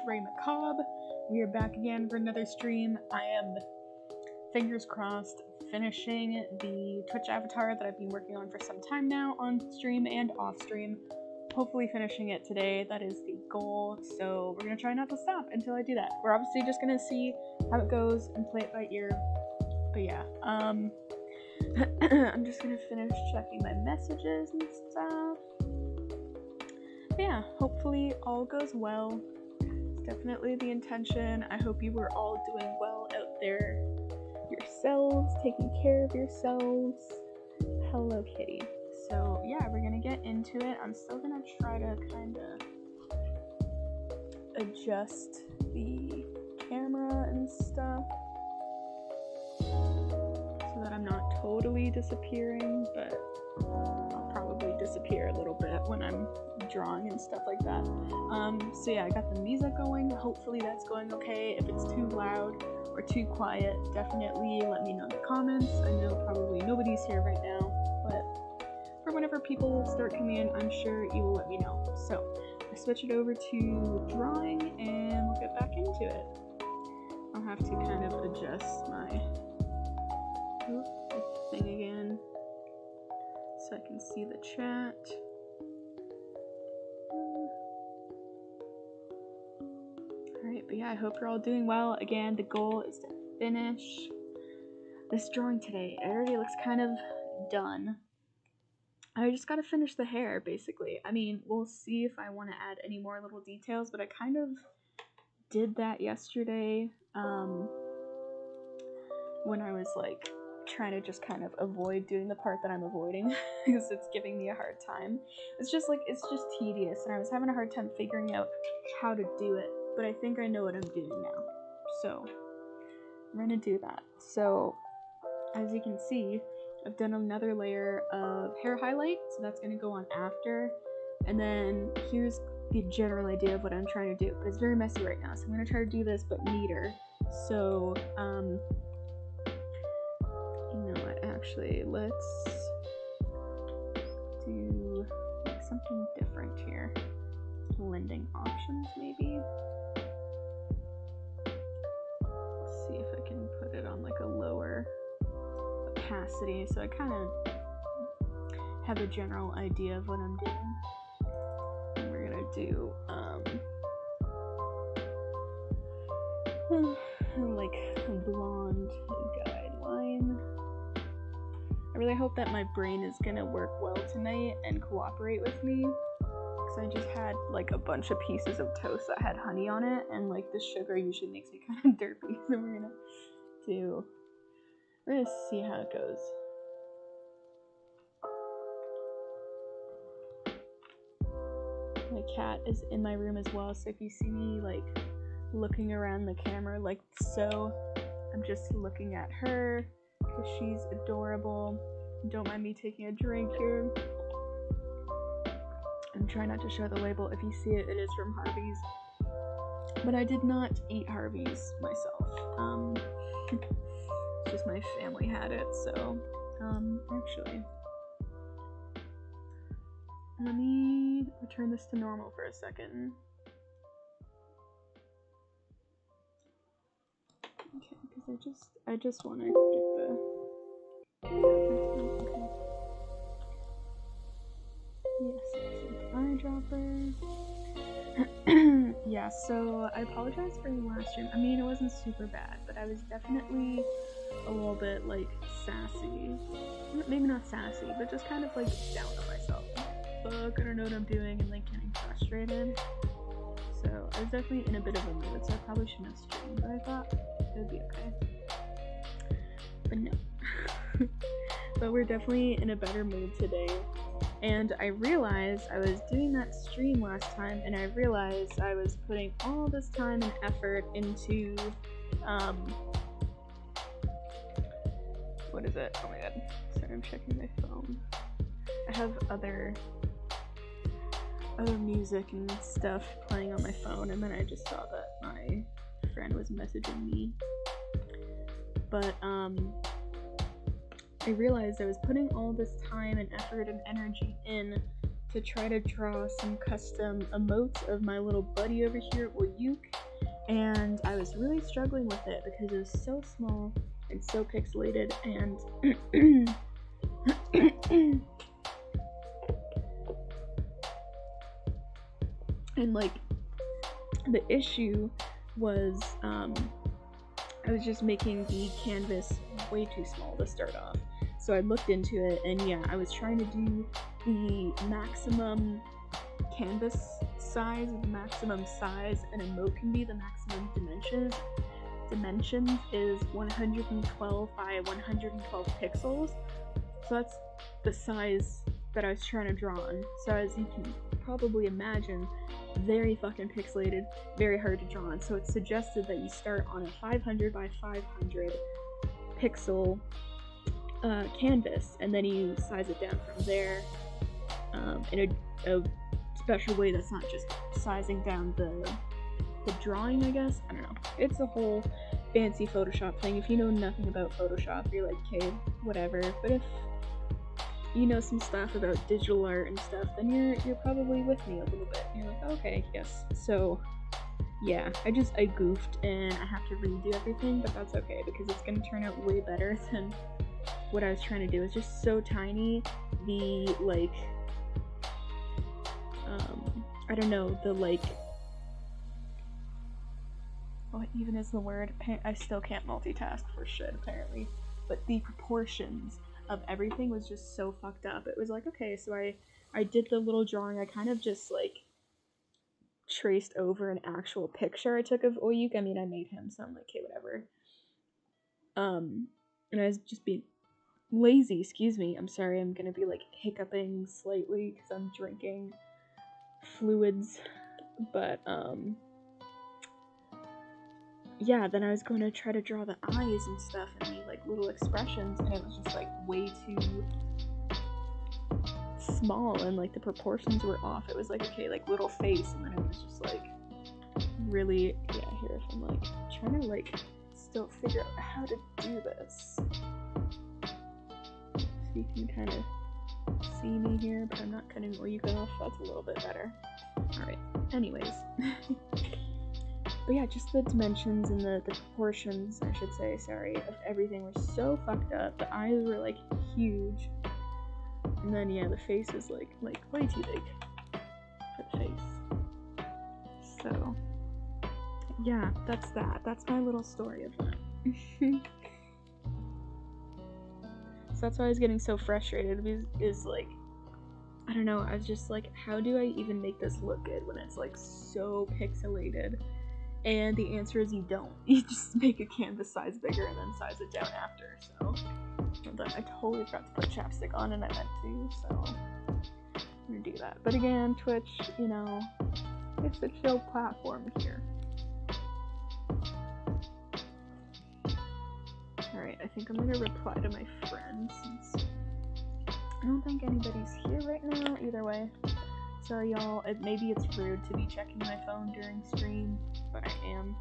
Ray Macabre. We are back again for another stream. I am, fingers crossed, finishing the Twitch avatar that I've been working on for some time now, on stream and off stream. Hopefully finishing it today, that is the goal, so we're gonna try not to stop until I do that. We're obviously just gonna see how it goes and play it by ear, but yeah, I'm just gonna finish checking my messages and stuff. But yeah, hopefully all goes well. It's definitely the intention. I hope you were all doing well out there yourselves, taking care of yourselves. Hello, kitty. So yeah, we're gonna get into it. I'm still gonna try to kind of adjust the camera and stuff so that I'm not totally disappearing, but I'll probably disappear a little bit when I'm drawing and stuff like that. So yeah, I got the music going. Hopefully that's going okay. If it's too loud or too quiet, definitely let me know in the comments. I know probably nobody's here right now, but for whenever people start coming in, I'm sure you will let me know. So I switch it over to drawing and we'll get back into it. I'll have to kind of adjust my thing again so I can see the chat. Alright, but yeah, I hope you're all doing well. Again, the goal is to finish this drawing today. It already looks kind of done. I just gotta finish the hair, basically. I mean, we'll see if I want to add any more little details, but I kind of did that yesterday, when I was, like, trying to just kind of avoid doing the part that I'm avoiding, because it's giving me a hard time. It's just tedious, and I was having a hard time figuring out how to do it, but I think I know what I'm doing now, so I'm gonna do that. So, as you can see, I've done another layer of hair highlight, so that's going to go on after, and then here's the general idea of what I'm trying to do, but it's very messy right now, so I'm going to try to do this, but neater. So, you know what, actually, let's do like something different here. Blending options, maybe? Let's see if I can put it on like a lower opacity, so I kind of have a general idea of what I'm doing. And we're gonna do like a blonde guideline. I really hope that my brain is gonna work well tonight and cooperate with me, because I just had like a bunch of pieces of toast that had honey on it, and like the sugar usually makes me kind of derpy, so we're gonna see how it goes. My cat is in my room as well, so if you see me like looking around the camera like so, I'm just looking at her because she's adorable. Don't mind me taking a drink here. I'm trying not to show the label. If you see it, it is from Harvey's, but I did not eat Harvey's myself. Just my family had it, so actually let me return this to normal for a second. Okay, because I just want to get the okay. Yes, eyedropper. Yeah, so I apologize for the last stream. I mean, it wasn't super bad, but I was definitely a little bit like sassy. Maybe not sassy, but just kind of like down on myself. Fuck, I don't know what I'm doing, and like getting frustrated. So I was definitely in a bit of a mood, so I probably shouldn't have streamed, but I thought it would be okay. But no. But we're definitely in a better mood today. And I realized I was doing that stream last time, and I realized I was putting all this time and effort into, what is it? Oh my god. Sorry, I'm checking my phone. I have other music and stuff playing on my phone, and then I just saw that my friend was messaging me. But, I realized I was putting all this time and effort and energy in to to try to draw some custom emotes of my little buddy over here, Oyuk, and I was really struggling with it because it was so small and so pixelated, and and like the issue was I was just making the canvas way too small to start off. So I looked into it, and yeah, I was trying to do the maximum canvas size, the maximum size an emote can be, the maximum dimensions is 112 by 112 pixels. So that's the size that I was trying to draw on. So as you can probably imagine, very fucking pixelated, very hard to draw on. So it's suggested that you start on a 500 by 500 pixel canvas, and then you size it down from there in a special way that's not just sizing down the drawing, I guess. I don't know. It's a whole fancy Photoshop thing. If you know nothing about Photoshop, you're like, okay, whatever. But if you know some stuff about digital art and stuff, then you're probably with me a little bit. You're like, okay, yes. So yeah, I goofed and I have to redo everything, but that's okay because it's gonna turn out way better than what I was trying to do. It's just so tiny. The like I don't know, the like, what even is the word? I still can't multitask for shit apparently, but the proportions of everything was just so fucked up. It was like, okay, so I did the little drawing. I kind of just like traced over an actual picture I took of Oyuk. I mean, I made him, so I'm like, okay, whatever. And I was just being lazy, excuse me. I'm sorry, I'm gonna be like hiccuping slightly because I'm drinking fluids, but yeah, then I was going to try to draw the eyes and stuff and the like little expressions, and it was just like way too small, and like the proportions were off. It was like, okay, like little face, and then it was just like really, yeah, here I'm like trying to like still figure out how to do this. So you can kind of see me here, but I'm not cutting Oyuk off. That's a little bit better. Alright, anyways. But yeah, just the dimensions and the proportions, I should say, sorry, of everything were so fucked up. The eyes were like huge. And then yeah, the face is like way too big for the face. So yeah, that's that. That's my little story of that. So that's why I was getting so frustrated, is like, I don't know, I was just like, how do I even make this look good when it's like so pixelated? And the answer is you don't. You just make a canvas size bigger and then size it down after. So I totally forgot to put chapstick on, and I meant to, so I'm gonna do that. But again, Twitch, you know, it's a chill platform here. Alright, I think I'm gonna reply to my friend since I don't think anybody's here right now. Either way, sorry y'all, maybe it's rude to be checking my phone during stream, but I am.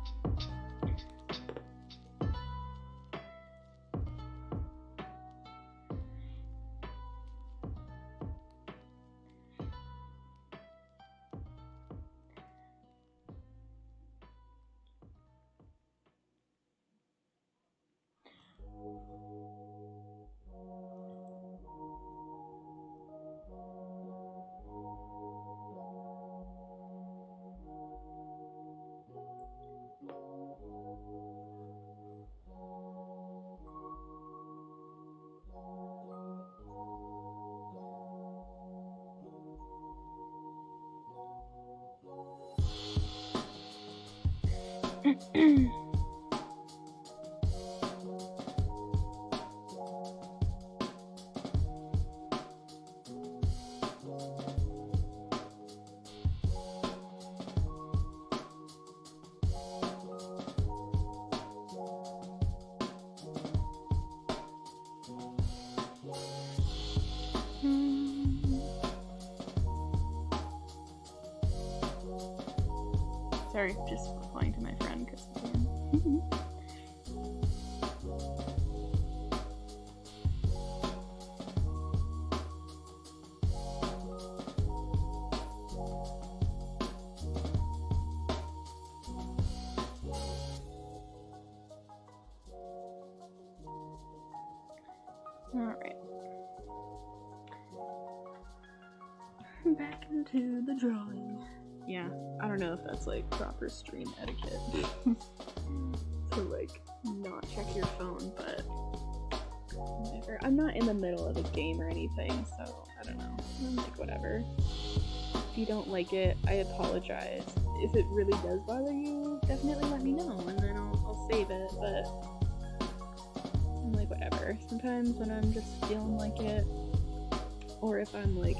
Sorry, just replying to my friend because I can. Alright. Back into the drawing. Yeah, I don't know if that's like proper stream etiquette to like not check your phone, but whatever. I'm not in the middle of a game or anything, so I don't know. I'm like, whatever. If you don't like it, I apologize. If it really does bother you, definitely let me know, and then I'll save it, but I'm like, whatever. Sometimes when I'm just feeling like it, or if I'm like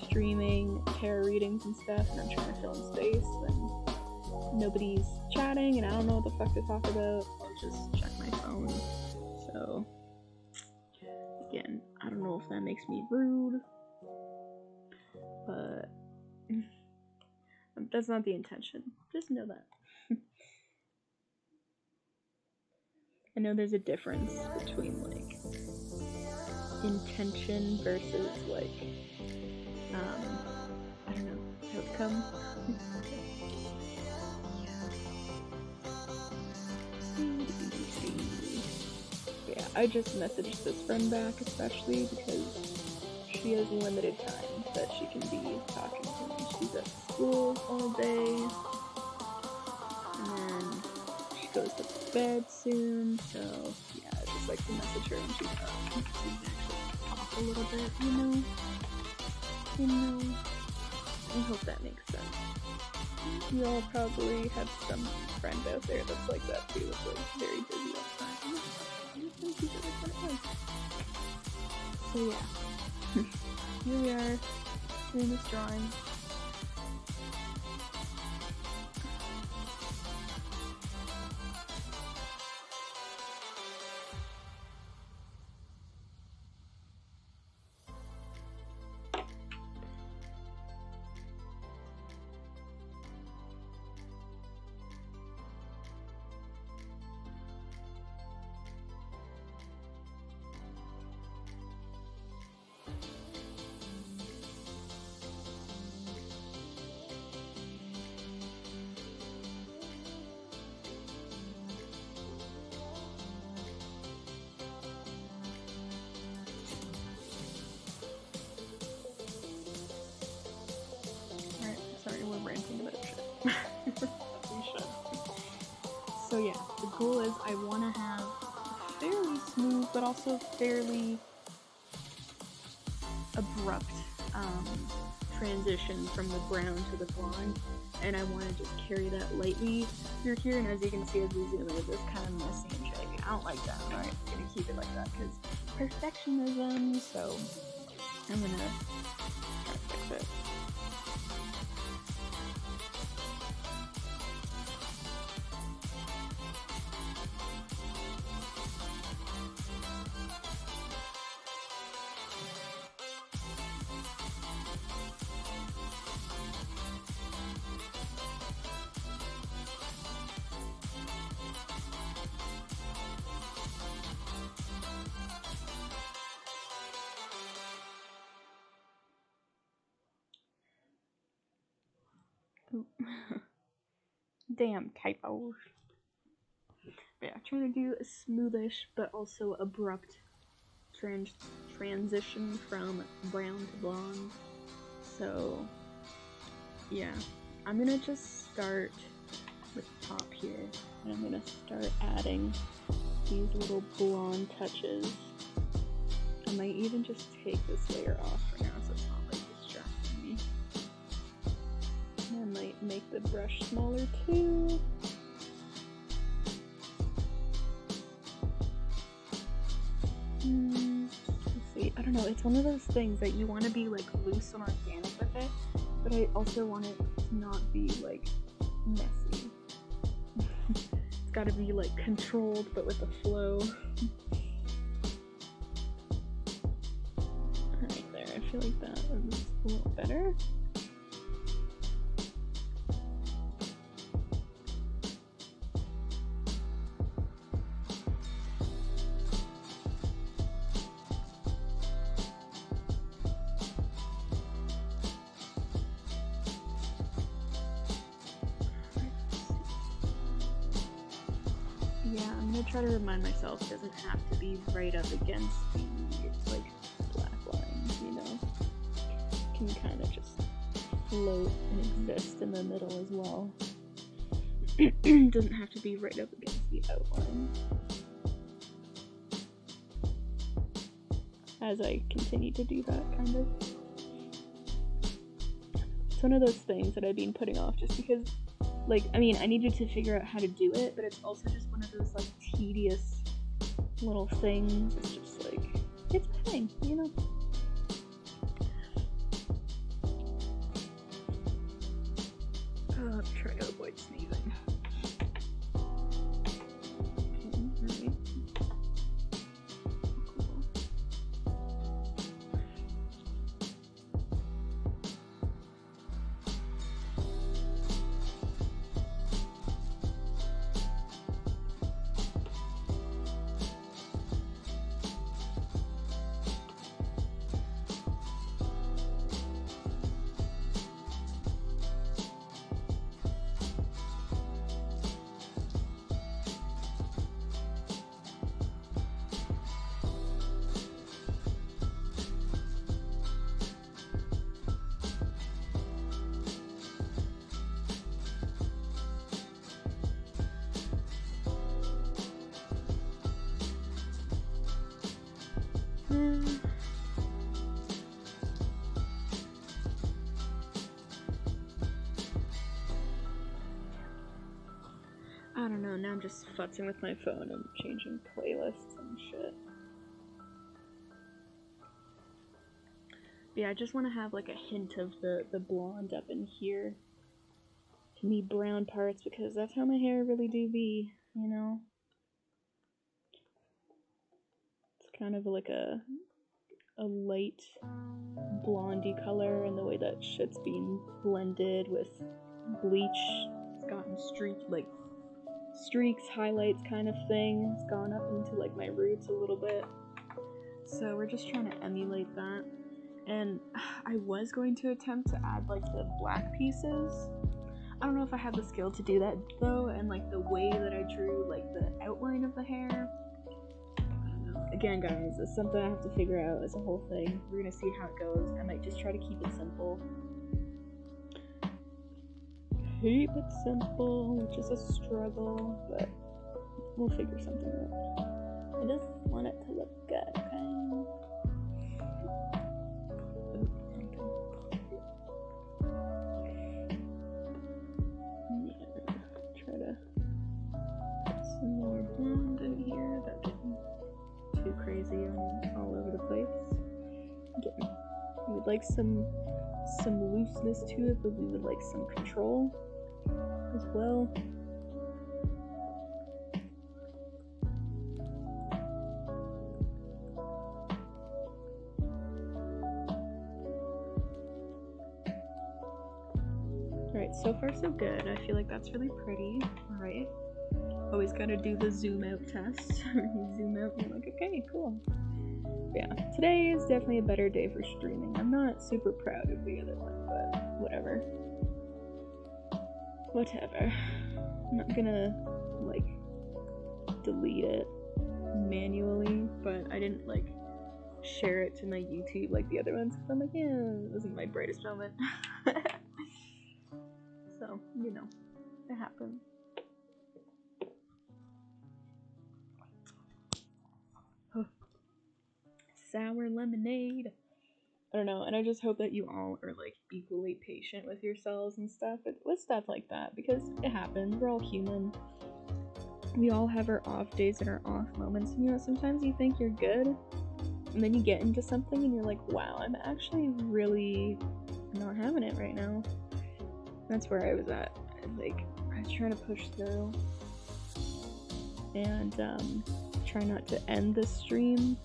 streaming tarot readings and stuff and I'm trying to fill in space, then nobody's chatting and I don't know what the fuck to talk about, I'll just check my phone. So, again, I don't know if that makes me rude, but that's not the intention. Just know that. I know there's a difference between, like, intention versus, like, I don't know, outcome. Yeah, I just messaged this friend back, especially because she has limited time that she can be talking to me. She's at school all day, and then she goes to bed soon, so yeah, I just like to message her when she's up, so we can actually talk a little bit, you know? I hope that makes sense. You all probably have some friend out there that's like that too, that's like very busy all the time. I just want to keep it like what it was. So yeah, here we are doing this drawing. Sorry, we're ranting about shit. We should. So yeah, the goal is I want to have a fairly smooth, but also fairly abrupt transition from the brown to the blonde, and I want to just carry that lightly through here, and as you can see as we zoom in, it's just kind of messy and shaggy. I don't like that, alright? I'm gonna keep it like that, because perfectionism, so I'm gonna try to fix it. Damn typos. Yeah, trying to do a smoothish but also abrupt transition from brown to blonde. So yeah, I'm gonna just start with the top here, and I'm gonna start adding these little blonde touches. I might even just take this layer off for now so it's not like distracting me. And I might make the brush smaller too. Let's see, I don't know, it's one of those things that you want to be like loose and organic with it, but I also want it to not be like messy. It's gotta be like controlled but with a flow. Right there, I feel like that is a little better. Yeah, I'm gonna try to remind myself it doesn't have to be right up against the, like, black lines, you know? It can kind of just float and exist in the middle as well. It doesn't have to be right up against the outline. As I continue to do that, kind of. It's one of those things that I've been putting off just because, like, I mean, I needed to figure out how to do it, but it's also just one of those, like, tedious little things. It's just, like, it's a thing, you know? I'm trying to avoid sneezing. Alright. I don't know, now I'm just futzing with my phone and changing playlists and shit. Yeah, I just want to have like a hint of the blonde up in here. In the brown parts, because that's how my hair really do be, you know? It's kind of like a light blondie color, and the way that shit's being blended with bleach. It's gotten streaks, highlights kind of thing. It's gone up into like my roots a little bit. So we're just trying to emulate that. And I was going to attempt to add like the black pieces. I don't know if I have the skill to do that though, and like the way that I drew like the outline of the hair. Again, guys, it's something I have to figure out as a whole thing. We're gonna see how it goes. I might just try to keep it simple. Keep it simple, which is a struggle, but we'll figure something out. I just want it to look good, okay? Yeah, try to put some more blonde in here. That didn't too crazy and all over the place. We would like some looseness to it, but we would like some control as well. Alright, so far so good. I feel like that's really pretty. Alright. Always gotta do the zoom out test. You zoom out and you're like, okay, cool. Yeah, today is definitely a better day for streaming. I'm not super proud of the other one, but whatever. Whatever. I'm not gonna, like, delete it manually, but I didn't, like, share it to my YouTube like the other ones, because I'm like, yeah, it wasn't my brightest moment. So, you know, it happens. Sour lemonade. I don't know, and I just hope that you all are like equally patient with yourselves and stuff with stuff like that, because it happens. We're all human. We all have our off days and our off moments, and you know, sometimes you think you're good, and then you get into something and you're like, wow, I'm actually really not having it right now. That's where I was at. Like, I was trying to push through and try not to end the stream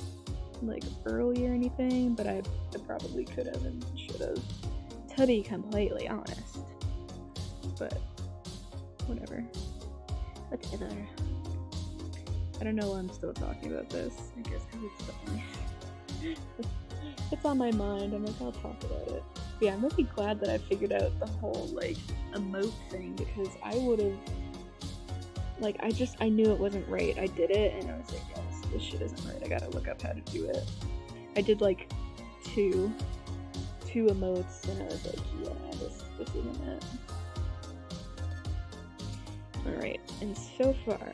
like early or anything, but I probably could have and should have, to be completely honest. But whatever. I don't know why I'm still talking about this. I guess because it's definitely it's on my mind. I'm like, I'll talk about it. But yeah, I'm really glad that I figured out the whole like emote thing, because I would have like, I knew it wasn't right. I did it, and I was like, yeah, this shit isn't right. I gotta look up how to do it. I did, like, two emotes, and I was like, yeah, this isn't it. Alright, and so far,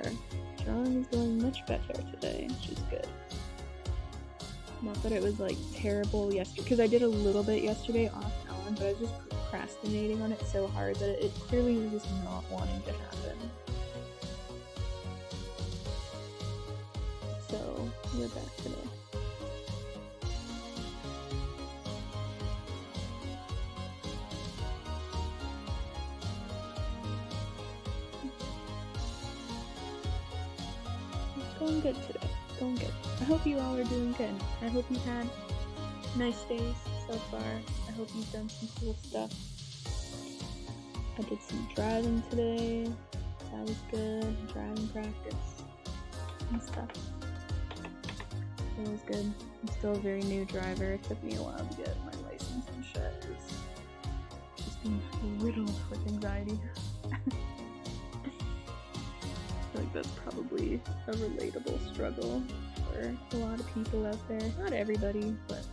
drawing is going much better today, which is good. Not that it was, like, terrible yesterday, because I did a little bit yesterday off and on, but I was just procrastinating on it so hard that it clearly was just not wanting to happen. So, we're back today. Going good today. Going good. I hope you all are doing good. I hope you've had nice days so far. I hope you've done some cool stuff. I did some driving today. That was good. Driving practice and stuff. It was good. I'm still a very new driver. It took me a while to get my license and shit. It's just been riddled with anxiety. I feel like that's probably a relatable struggle for a lot of people out there. Not everybody, but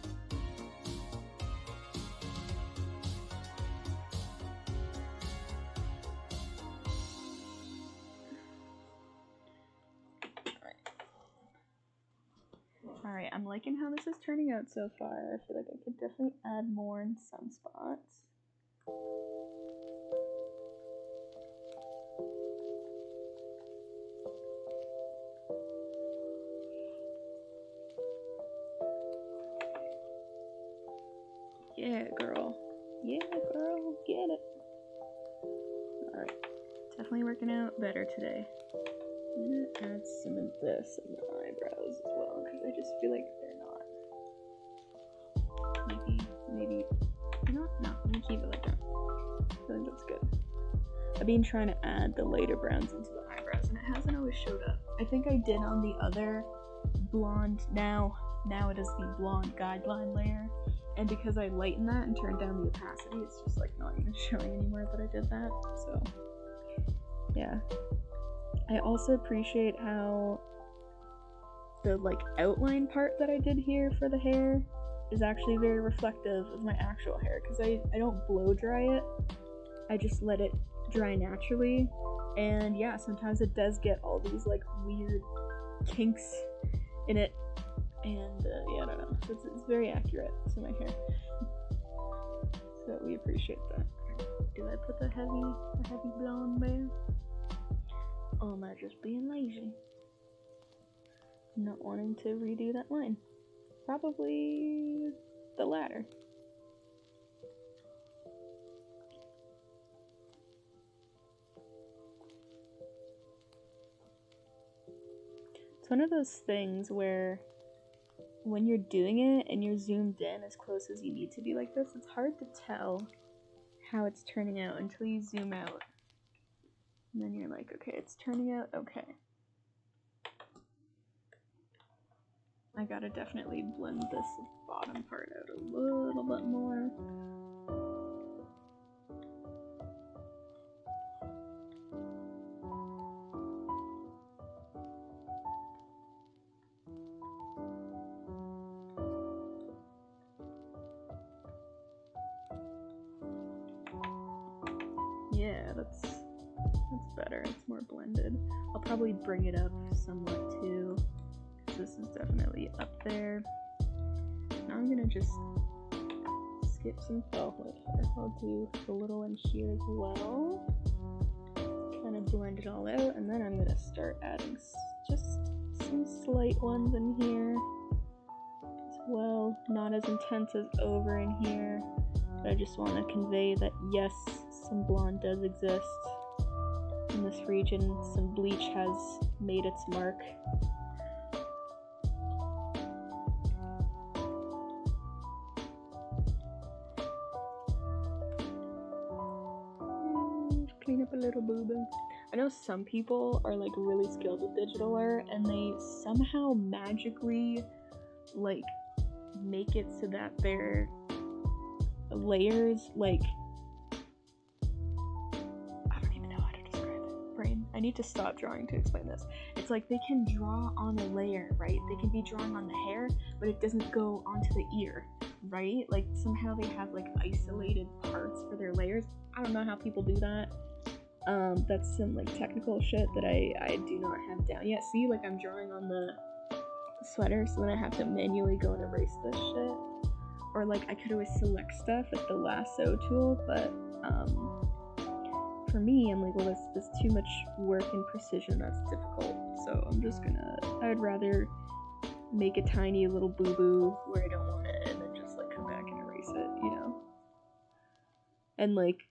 Alright, I'm liking how this is turning out so far. I feel like I could definitely add more in some spots. Yeah, girl. Yeah, girl. Get it. Alright. Definitely working out better today. I'm gonna add some of this in the eyebrows as well, because I just feel like they're not. Maybe. No, let me keep it like that. I think that's good. I've been trying to add the lighter browns into the eyebrows, and it hasn't always showed up. I think I did on the other blonde. Now it is the blonde guideline layer. And because I lightened that and turned down the opacity, it's just like not even showing anymore that I did that. So, yeah. I also appreciate how the like outline part that I did here for the hair is actually very reflective of my actual hair, because I don't blow dry it. I just let it dry naturally. And yeah, sometimes it does get all these like weird kinks in it. And yeah, I don't know. So it's very accurate to my hair. So we appreciate that. Do I put a heavy blonde there? Or am I just being lazy? Not wanting to redo that line. Probably the latter. It's one of those things where when you're doing it and you're zoomed in as close as you need to be like this, it's hard to tell how it's turning out until you zoom out. And then you're like, okay, it's turning out okay. I gotta definitely blend this bottom part out a little bit more. Yeah, that's better. It's more blended. I'll probably bring it up somewhat too. This is definitely up there. Now I'm gonna just skip some wait here. I'll do the little one here as well. Kind of blend it all out, and then I'm gonna start adding just some slight ones in here as well. Not as intense as over in here, but I just want to convey that yes, some blonde does exist in this region. Some bleach has made its mark. Clean up a little boo-boo. I know some people are like really skilled with digital art, and they somehow magically like make it so that their layers like, I don't even know how to describe it. Brain, I need to stop drawing to explain this. It's like they can draw on a layer, right? They can be drawing on the hair, but it doesn't go onto the ear, right? Like somehow they have like isolated parts for their layers. I don't know how people do that. That's some like technical shit that I do not have down yet. See, like I'm drawing on the sweater, so then I have to manually go and erase this shit. Or like I could always select stuff with the lasso tool, but for me, I'm like, well, that's too much work and precision. That's difficult. So I'm just I would rather make a tiny little boo-boo where I don't want it, and then just like come back and erase it, you know? And like,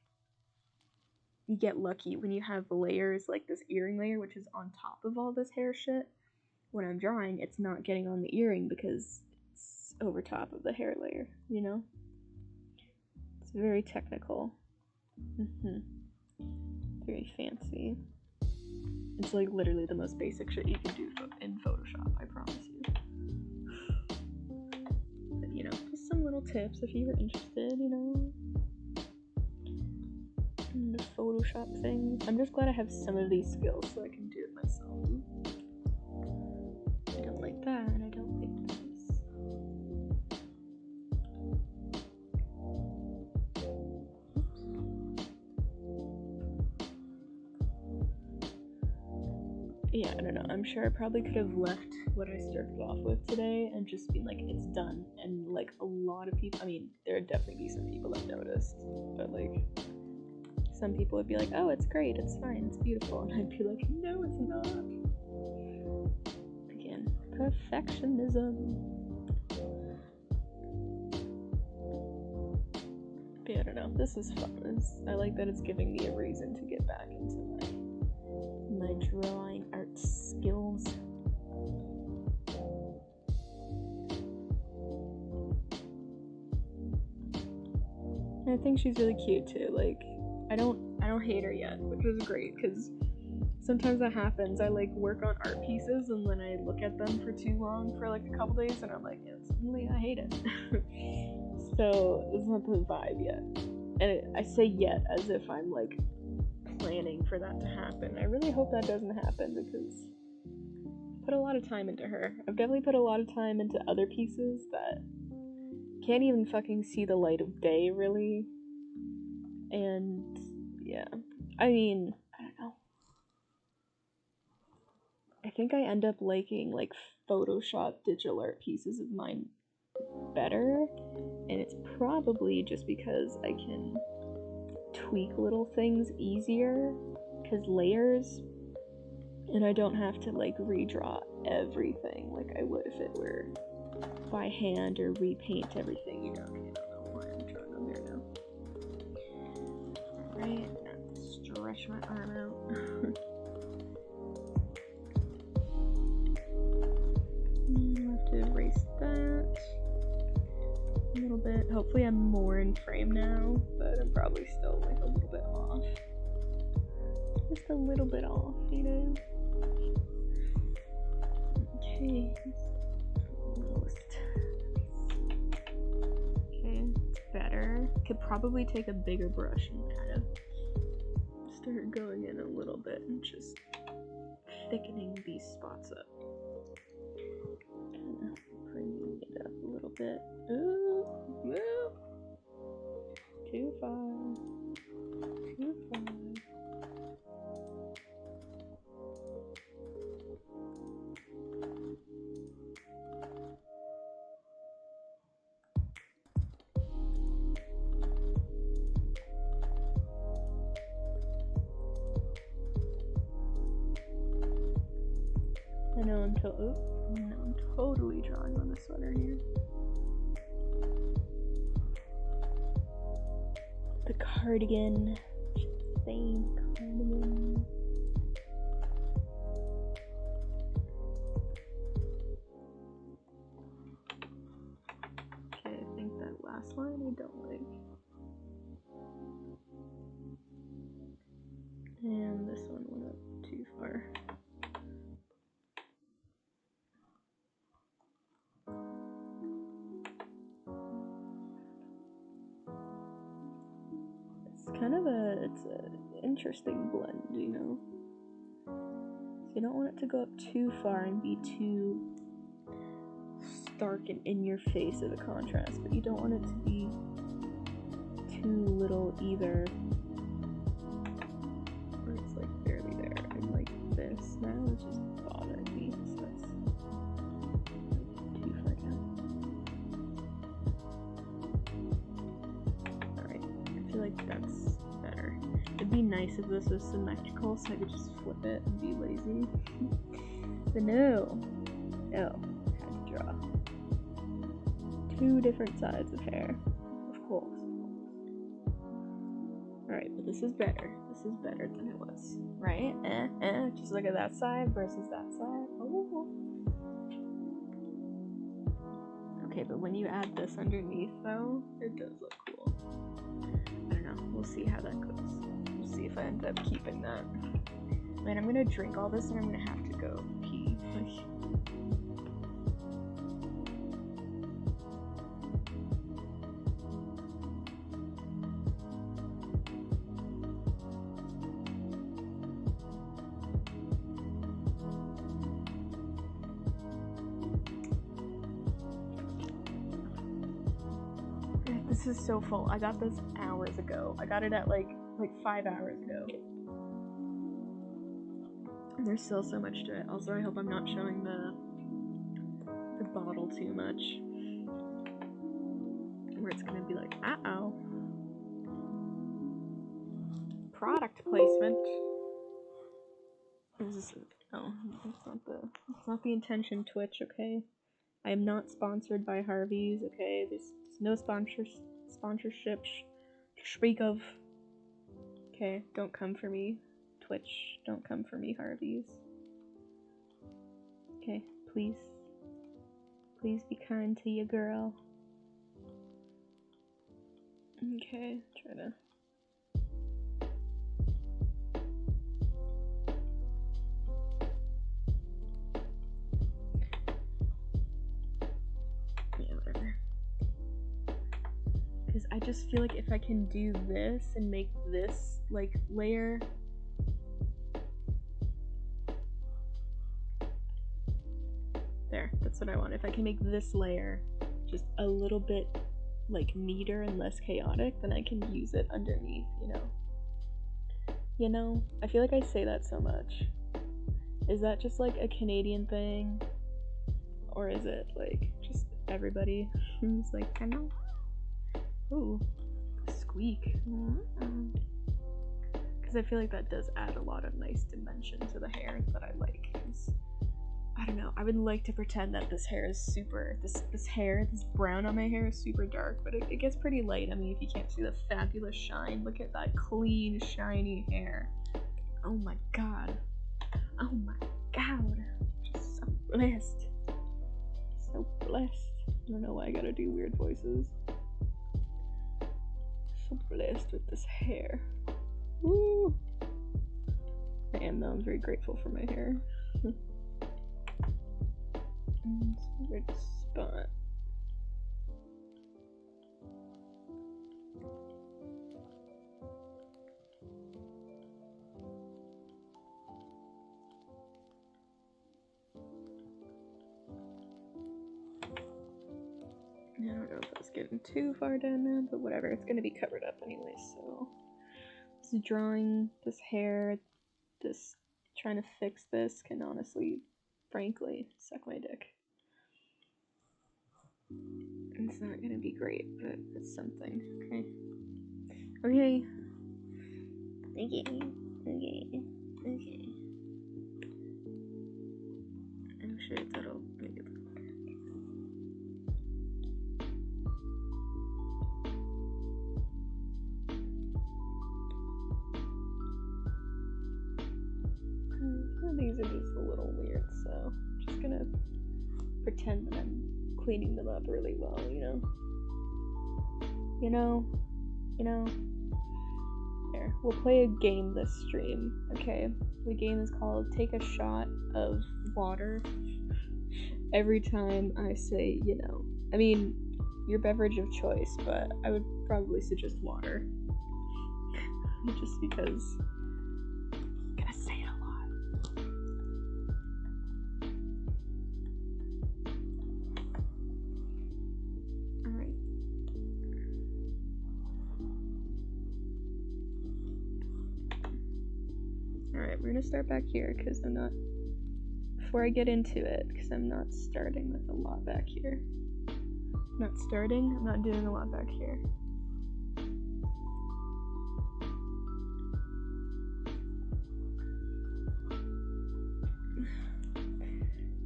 you get lucky when you have layers like this earring layer, which is on top of all this hair shit. When I'm drawing, it's not getting on the earring because it's over top of the hair layer, you know? It's very technical. Very fancy. It's like literally the most basic shit you can do in Photoshop, I promise you. But you know, just some little tips if you're interested, you know, in the Photoshop things. I'm just glad I have some of these skills so I can do it myself. I don't like that, and I don't like this. Yeah, I don't know. I'm sure I probably could have left what I started off with today and just been like, it's done. And like a lot of people, I mean, there would definitely be some people that noticed, but like some people would be like, oh, it's great, it's fine, it's beautiful. And I'd be like, no, it's not. Again, perfectionism. But yeah, I don't know. This is fun. I like that it's giving me a reason to get back into my drawing art skills. And I think she's really cute too. Like, I don't hate her yet, which is great because sometimes that happens. I like work on art pieces and then I look at them for too long for like a couple days and I'm like, yeah, suddenly I hate it. So it's not the vibe yet. And I say yet as if I'm like planning for that to happen. I really hope that doesn't happen because I put a lot of time into her. I've definitely put a lot of time into other pieces that can't even fucking see the light of day, really. And yeah, I mean, I don't know. I think I end up liking like Photoshop digital art pieces of mine better, and it's probably just because I can tweak little things easier because layers, and I don't have to like redraw everything like I would if it were by hand or repaint everything, you know. Okay, I don't know why I'm drawing on there now. Right, stretch my arm out. I'll have to erase that a little bit. Hopefully I'm more in frame now, but I'm probably still like a little bit off. Just a little bit off, you know? Okay. Okay, it's better. Could probably take a bigger brush and kind of start going in a little bit and just thickening these spots up. Kind of bringing it up a little bit. Ooh, ooh. Too far. Too far. I know I'm totally drawing on the sweater here. The cardigan. Same cardigan. Okay, I think that last line I don't like. And this one went up too far. It's an interesting blend, you know. You don't want it to go up too far and be too stark and in your face of a contrast, but you don't want it to be too little either, where it's like barely there. And like this now is just bothering me, so that's too far down. Alright, I feel like that's better. It'd be nice if this was symmetrical so I could just flip it and be lazy. But no, had to draw two different sides of hair, of course. Alright, but this is better. This is better than it was, right? Just look at that side versus that side. Oh. Okay, but when you add this underneath, though, it does look cool. I don't know. We'll see how that goes. We'll see if I end up keeping that. Man, I'm gonna drink all this and I'm gonna have to go pee. This is so full. I got this hours ago. I got it at like 5 hours ago. And there's still so much to it. Also, I hope I'm not showing the bottle too much, where it's gonna be like, uh-oh. Product placement. Is this, oh, that's not the intention, Twitch, okay? I am not sponsored by Harvey's, okay? There's no sponsorship to speak of. Okay, don't come for me, Twitch. Don't come for me, Harvey's. Okay, please. Please be kind to your girl. Okay, try to... I just feel like if I can do this and make this like layer there, that's what I want. If I can make this layer just a little bit like neater and less chaotic, then I can use it underneath, you know, I feel like I say that so much. Is that just like a Canadian thing, or is it like just everybody who's like, I know? Ooh, squeak. Because I feel like that does add a lot of nice dimension to the hair that I like. I don't know, I would like to pretend that this hair is super, this brown on my hair is super dark, but it gets pretty light. I mean, if you can't see the fabulous shine, look at that clean, shiny hair. Oh my god. Oh my god. Just so blessed. So blessed. I don't know why I gotta do weird voices. So blessed with this hair. Woo! I am though, I'm very grateful for my hair. It's a weird spot. I don't know if I was getting too far down now, but whatever, it's gonna be covered up anyway, so. This drawing, this hair, this trying to fix this can honestly, frankly, suck my dick. It's not gonna be great, but it's something, okay? Okay. Okay. I'm sure that'll make it. These are just a little weird, so I'm just gonna pretend that I'm cleaning them up really well, you know? There, we'll play a game this stream, okay? The game is called Take a Shot of Water every time I say, you know. I mean, your beverage of choice, but I would probably suggest water. Just because I'm gonna say it a lot. Alright, we're gonna start back here because I'm not, before I get into it, because I'm not starting with a lot back here. I'm not doing a lot back here.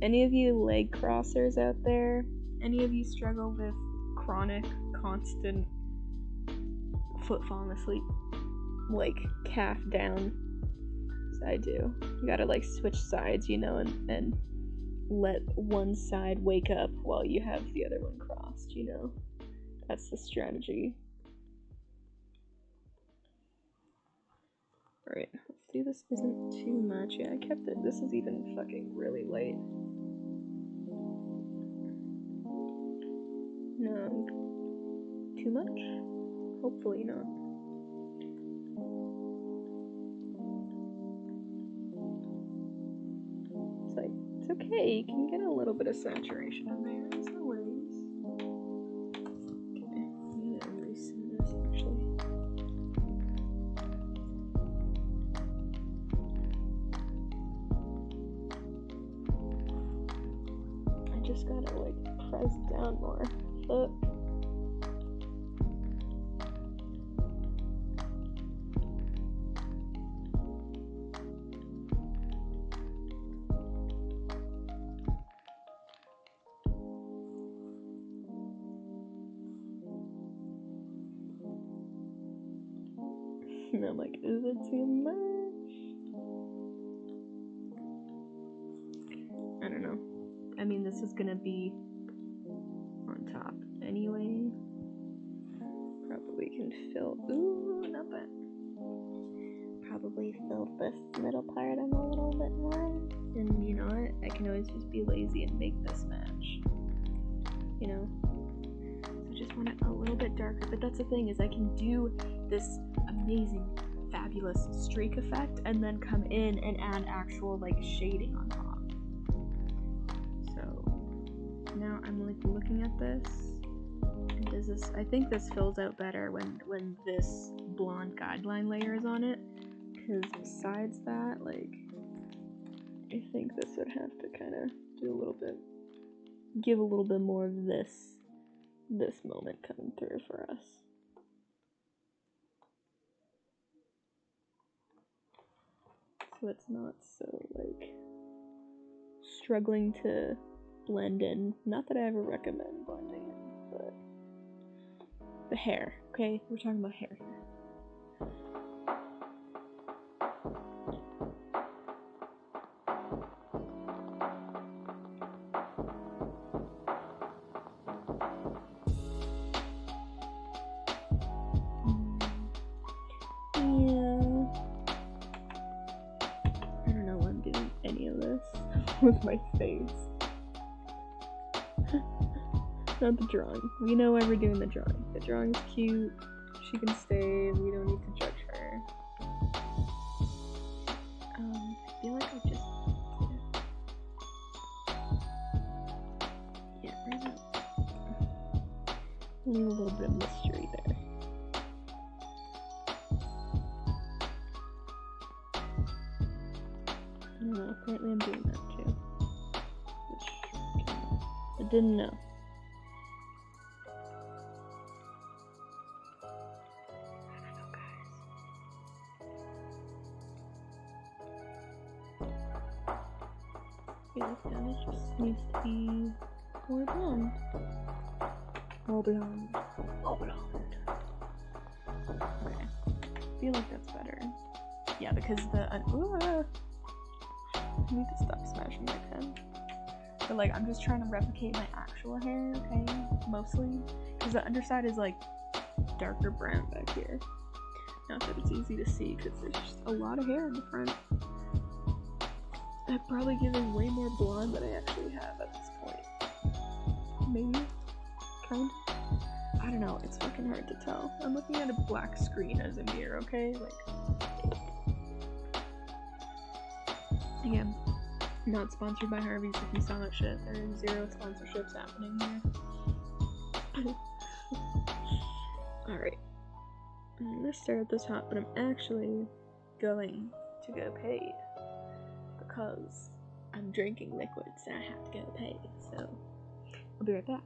Any of you leg crossers out there? Any of you struggle with chronic, constant foot falling asleep? Like calf down? As I do. You gotta like switch sides, you know, and let one side wake up while you have the other one crossed, you know? That's the strategy. Alright, hopefully this isn't too much. Yeah, I kept it. This is even fucking really late. No. Too much? Hopefully not. It's like, it's okay, you can get a little bit of saturation in there, there's no worries. Okay, I'm gonna loosen this actually. I just gotta like press down more. Look. And I'm like, is it too much? I don't know. I mean, this is gonna be on top anyway. Probably can fill. Ooh, not bad. Probably fill this middle part in a little bit more. And you know what? I can always just be lazy and make this match. You know? So I just want it a little bit darker. But that's the thing, is I can do this amazing, fabulous streak effect and then come in and add actual like shading on top. So now I'm like looking at this, and does this, I think this fills out better when this blonde guideline layer is on it, because besides that, like, I think this would have to kind of do a little bit, give a little bit more of this moment coming through for us. So it's not so like struggling to blend in. Not that I ever recommend blending in, but the hair, okay? We're talking about hair here. With my face. Not the drawing. We know why we're doing the drawing. The drawing's cute. She can stay. We don't need to judge her. I feel like I just... Yeah, right now. Leave a little bit of mystery there. I don't know, apparently I'm doing that too. Which, I didn't know. I don't know, guys. I feel like that just needs to be more blonde. More blonde. More blonde. Okay. I feel like that's better. Yeah, because the... I need to stop smashing my pen. But like, I'm just trying to replicate my actual hair, okay? Mostly. Because the underside is like darker brown back here. Not that it's easy to see because there's just a lot of hair in the front. I'm probably giving way more blonde than I actually have at this point. Maybe? Kind of? I don't know, it's fucking hard to tell. I'm looking at a black screen as a mirror, okay? Like... Again, not sponsored by Harvey's if you saw that shit. There are 0 sponsorships happening here. Alright. I'm gonna start at the top, but I'm actually going to go paid. because I'm drinking liquids and I have to go pay, so I'll be right back.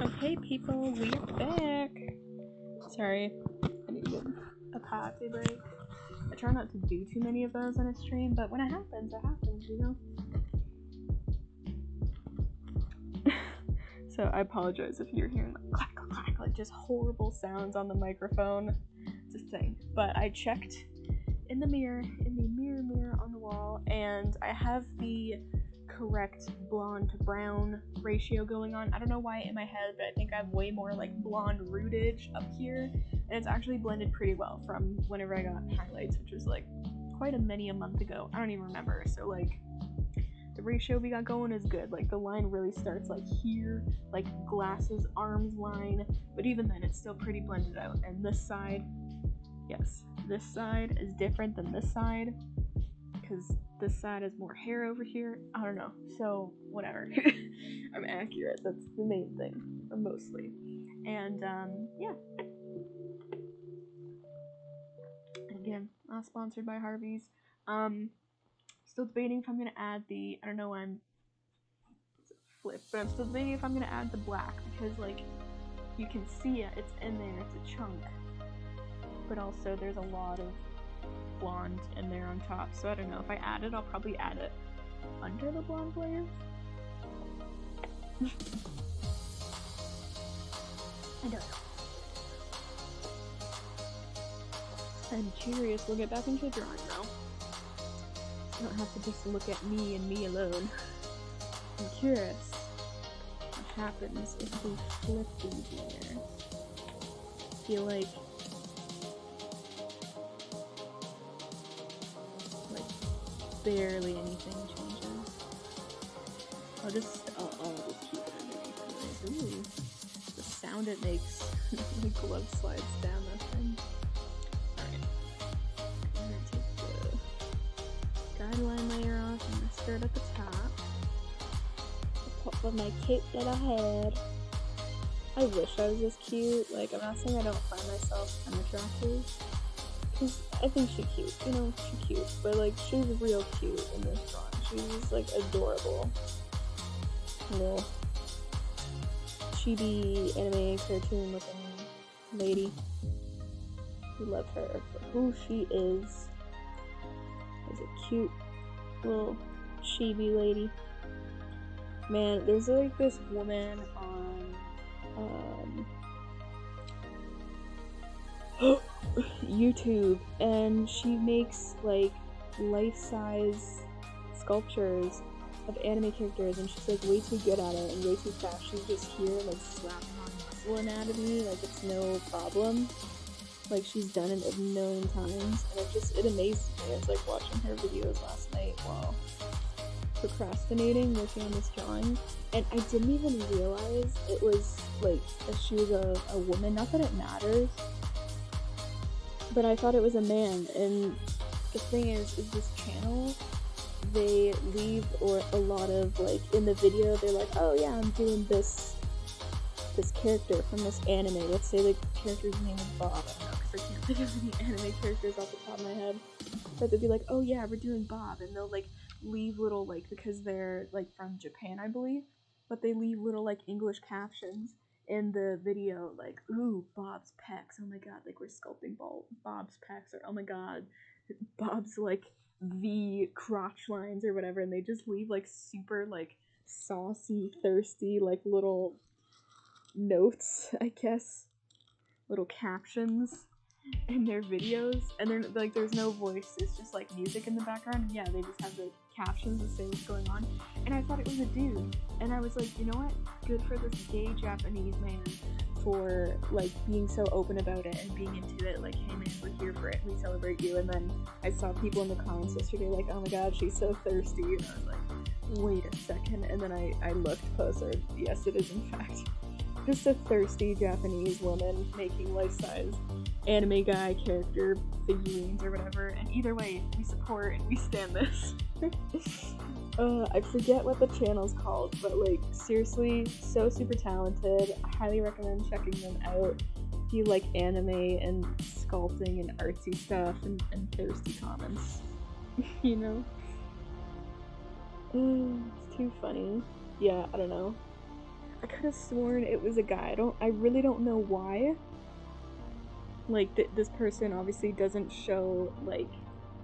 Okay, people, we're back. Sorry, I needed a coffee break. I try not to do too many of those on a stream, but when it happens, you know? So I apologize if you're hearing like clack, clack, clack, like just horrible sounds on the microphone. Just saying. But I checked in the mirror on the wall, and I have the correct blonde to brown ratio going on. I don't know why in my head, but I think I have way more like blonde rootage up here, and it's actually blended pretty well from whenever I got highlights, which was like quite a month ago. I don't even remember. So like the ratio we got going is good. Like the line really starts like here, like glasses arms line, but even then it's still pretty blended out. And this side, yes, this side is different than this side because this side has more hair over here. I don't know. So whatever. I'm accurate. That's the main thing, or mostly. And yeah. Again, not sponsored by Harvey's. Still debating if I'm gonna add the. I don't know. I'm flip, but I'm still debating if I'm gonna add the black because like you can see it. It's in there. It's a chunk. But also there's a lot of blonde in there on top. So I don't know. If I add it, I'll probably add it under the blonde layer. I don't know. I'm curious. We'll get back into drawing now. I don't have to just look at me and me alone. I'm curious what happens if we flip these layers. I feel like barely anything changes. I'll just keep it underneath. Ooh, the sound it makes. The glove slides down that thing. Alright. I'm gonna take the guideline layer off and I'm gonna start at the top. The top of my cute little head. I wish I was this cute. Like, I'm not saying I don't find myself unattractive. Cause I think she's cute, you know, she's cute, but like, she's real cute in this drawing. She's like adorable. Little chibi anime cartoon looking lady. We love her for who she is. As a cute little chibi lady. Man, there's like this woman on YouTube, and she makes like life-size sculptures of anime characters, and she's like way too good at it and way too fast. She's just here like slapping on muscle anatomy like it's no problem. Like, she's done it a million times, and it amazes me. I was like watching her videos last night while procrastinating working on this drawing, and I didn't even realize it was like that she was a woman. Not that it matters, but I thought it was a man. And the thing is this channel, they leave a lot of, like, in the video, they're like, oh yeah, I'm doing this character from this anime. Let's say the character's name is Bob. I don't know, because I can't think of any anime characters off the top of my head. But they'll be like, oh yeah, we're doing Bob. And they'll, like, leave little, like, because they're, like, from Japan, I believe, but they leave little, like, English captions in the video, like, ooh, Bob's pecs, oh my god, like, we're sculpting Bob's pecs, or oh my god, Bob's, like, V crotch lines or whatever, and they just leave, like, super, like, saucy, thirsty, like, little notes, I guess, little captions in their videos, and they're, like, there's no voice, it's just, like, music in the background, and yeah, they just have the captions to say what's going on, and I thought it was a dude, and I was like, you know what, good for this gay Japanese man for, like, being so open about it and being into it, like, hey man, we're here for it, we celebrate you. And then I saw people in the comments yesterday like, oh my god, she's so thirsty, and I was like, wait a second, and then I looked closer, yes, it is in fact just a thirsty Japanese woman making life-size anime guy character figurines or whatever, and either way, we support and we stand this. I forget what the channel's called, but, like, seriously, so super talented. I highly recommend checking them out if you like anime and sculpting and artsy stuff and thirsty comments. You know? It's too funny. Yeah, I don't know. I could have sworn it was a guy. I really don't know why. Like, this person obviously doesn't show, like,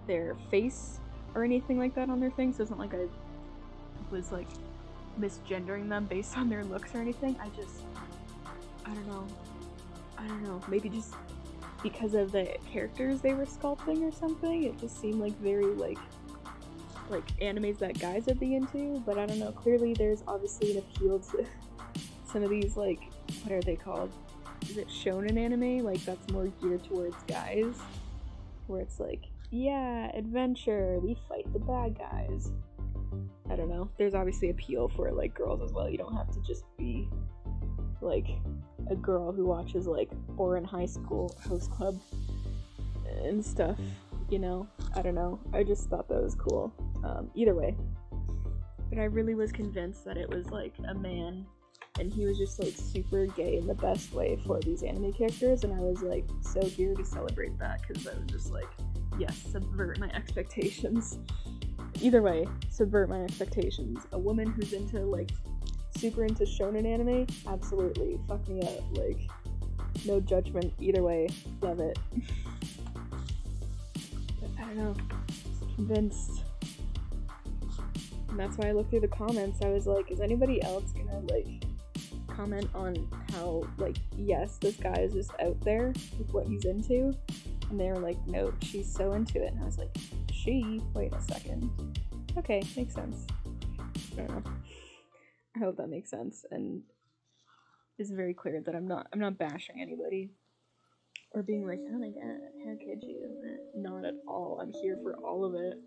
their face or anything like that on their thing, so it's not like I was, like, misgendering them based on their looks or anything. I don't know, maybe just because of the characters they were sculpting or something, it just seemed like very, like animes that guys would be into, but I don't know, clearly there's obviously an appeal to some of these, like, what are they called? Is it shonen anime? Like, that's more geared towards guys, where it's like, yeah, adventure, we fight the bad guys. I don't know. There's obviously appeal for, like, girls as well. You don't have to just be, like, a girl who watches, like, Ouran High School Host Club and stuff, you know? I don't know. I just thought that was cool. Either way. But I really was convinced that it was, like, a man, and he was just, like, super gay in the best way for these anime characters, and I was, like, so here to celebrate that, because I was just like, yes, subvert my expectations. Either way, subvert my expectations. A woman who's into, like, super into shonen anime, absolutely, fuck me up, like, no judgment, either way, love it. But I don't don't know, convinced. And that's why I looked through the comments. I was like, is anybody else gonna like comment on how like, yes, this guy is just out there with what he's into? And they were like, no, she's so into it. And I was like, wait a second. Okay, makes sense. I don't know. I hope that makes sense and is very clear that I'm not bashing anybody or being like, oh my god, how could you? Not at all. I'm here for all of it.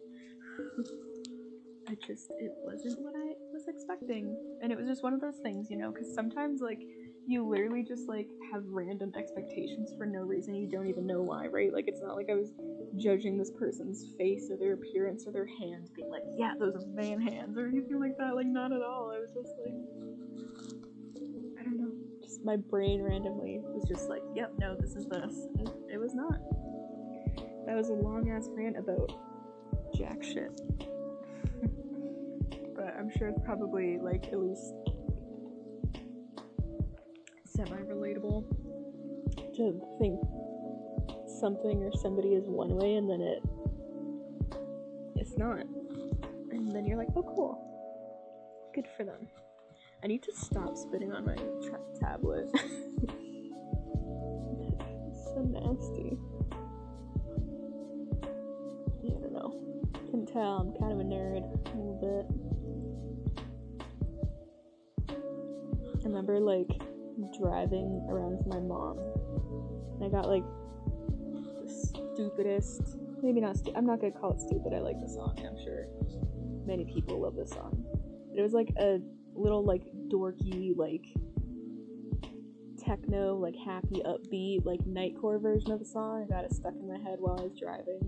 It wasn't what I was expecting. And it was just one of those things, you know, because sometimes, like, you literally just, like, have random expectations for no reason. You don't even know why, right? Like, it's not like I was judging this person's face or their appearance or their hands, being like, yeah, those are man hands or anything like that. Like, not at all. I was just like, I don't know. Just my brain randomly was just like, yep, no, this is this. And it was not. That was a long-ass rant about jack shit. But I'm sure it's probably, like, at least semi-relatable to think something or somebody is one way and then it's not. And then you're like, oh, cool. Good for them. I need to stop spitting on my tablet. It's so nasty. Yeah, I don't know. Can tell I'm kind of a nerd a little bit. I remember, like, driving around with my mom, and I got, like, the stupidest, maybe not I'm not gonna call it stupid, I like the song, I'm sure many people love this song, but it was, like, a little, like, dorky, like, techno, like, happy, upbeat, like, nightcore version of the song. I got it stuck in my head while I was driving,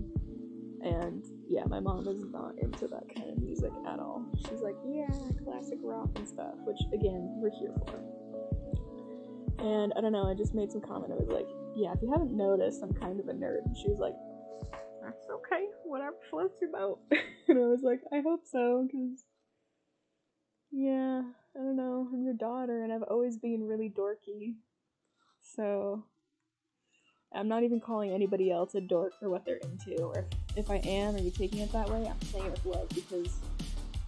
and, yeah, my mom is not into that kind of music at all. She's like, yeah, classic rock and stuff, which, again, we're here for. And, I don't know, I just made some comment. I was like, yeah, if you haven't noticed, I'm kind of a nerd. And she was like, that's okay, whatever floats your boat. And I was like, I hope so, because, yeah, I don't know, I'm your daughter, and I've always been really dorky. So, I'm not even calling anybody else a dork for what they're into, or if I am, or you're taking it that way, I'm saying it with love, because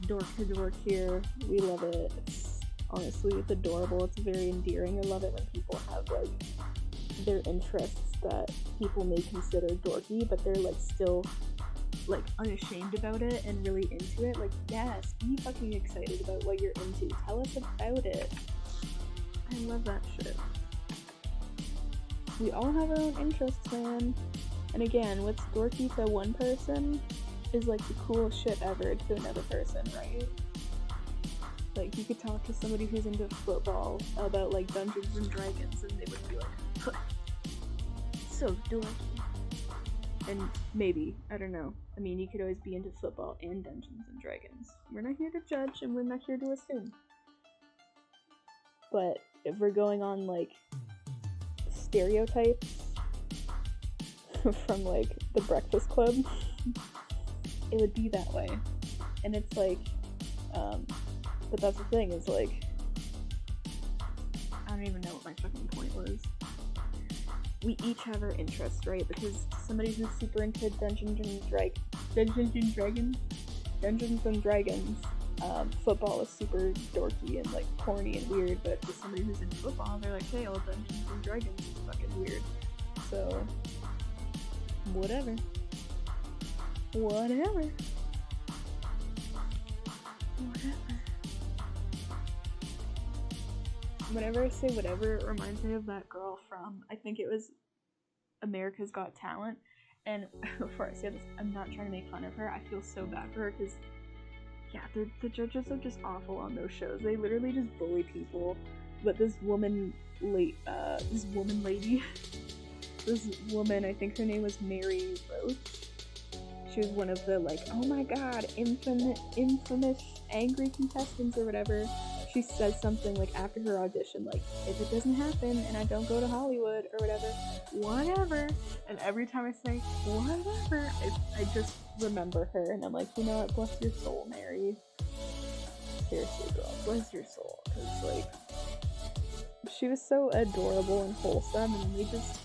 dork to dork here, we love it. Honestly, it's adorable, it's very endearing. I love it when people have, like, their interests that people may consider dorky, but they're, like, still, like, unashamed about it and really into it. Like, yes, be fucking excited about what you're into. Tell us about it. I love that shit. We all have our own interests, man. And again, what's dorky to one person is, like, the coolest shit ever to another person, right? Like, you could talk to somebody who's into football about, like, Dungeons and Dragons, and they would be like, so dorky. And maybe, I don't know. I mean, you could always be into football and Dungeons and Dragons. We're not here to judge, and we're not here to assume. But if we're going on, like, stereotypes from, like, the Breakfast Club, it would be that way. And it's like, but that's the thing, is like, I don't even know what my fucking point was. We each have our interests, right? Because somebody who's super into Dungeons and Dragons, football is super dorky and, like, corny and weird, but to somebody who's into football, they're like, hey, all Dungeons and Dragons is fucking weird. So, whatever. Whenever I say whatever, it reminds me of that girl from, I think it was America's Got Talent. And before I say this, I'm not trying to make fun of her. I feel so bad for her because, yeah, the judges are just awful on those shows. They literally just bully people. But this woman, I think her name was Mary Roach. She was one of the, like, oh my god, infamous angry contestants or whatever. She says something, like, after her audition, like, if it doesn't happen and I don't go to Hollywood or whatever. And every time I say whatever, I just remember her, and I'm like, you know what, bless your soul, Mary. Seriously, girl, bless your soul. Because, like, she was so adorable and wholesome, and we just,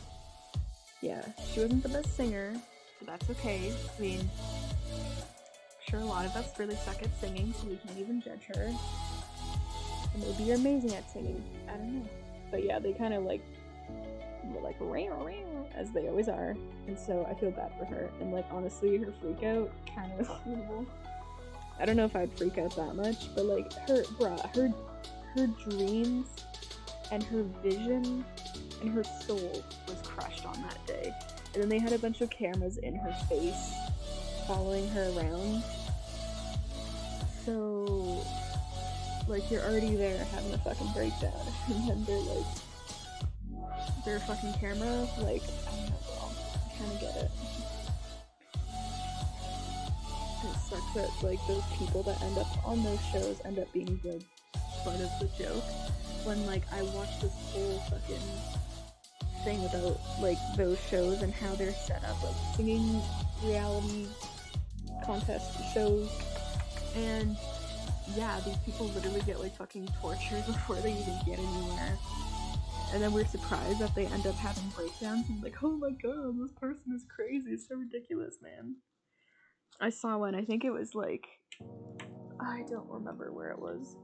yeah, she wasn't the best singer. but that's okay. I mean, I'm sure a lot of us really suck at singing, so we can't even judge her. And maybe you're amazing at singing. I don't know. But yeah, they kind of like were like as they always are, and so I feel bad for her. And like honestly, her freak out kind of relatable. I don't know if I'd freak out that much, but like her dreams and her vision and her soul was crushed on that day. And then they had a bunch of cameras in her face following her around. So like you're already there having a fucking breakdown, and then they're like their fucking camera, like, I don't know, girl. I kinda get it. It sucks that, like, those people that end up on those shows end up being the butt of the joke. When, like, I watched this whole fucking thing about, like, those shows and how they're set up, like, singing reality contest shows. And, yeah, these people literally get, like, fucking tortured before they even get anywhere. And then we're surprised that they end up having breakdowns and like, oh my god, this person is crazy, it's so ridiculous, man. I saw one, I think it was like, I don't remember where it was.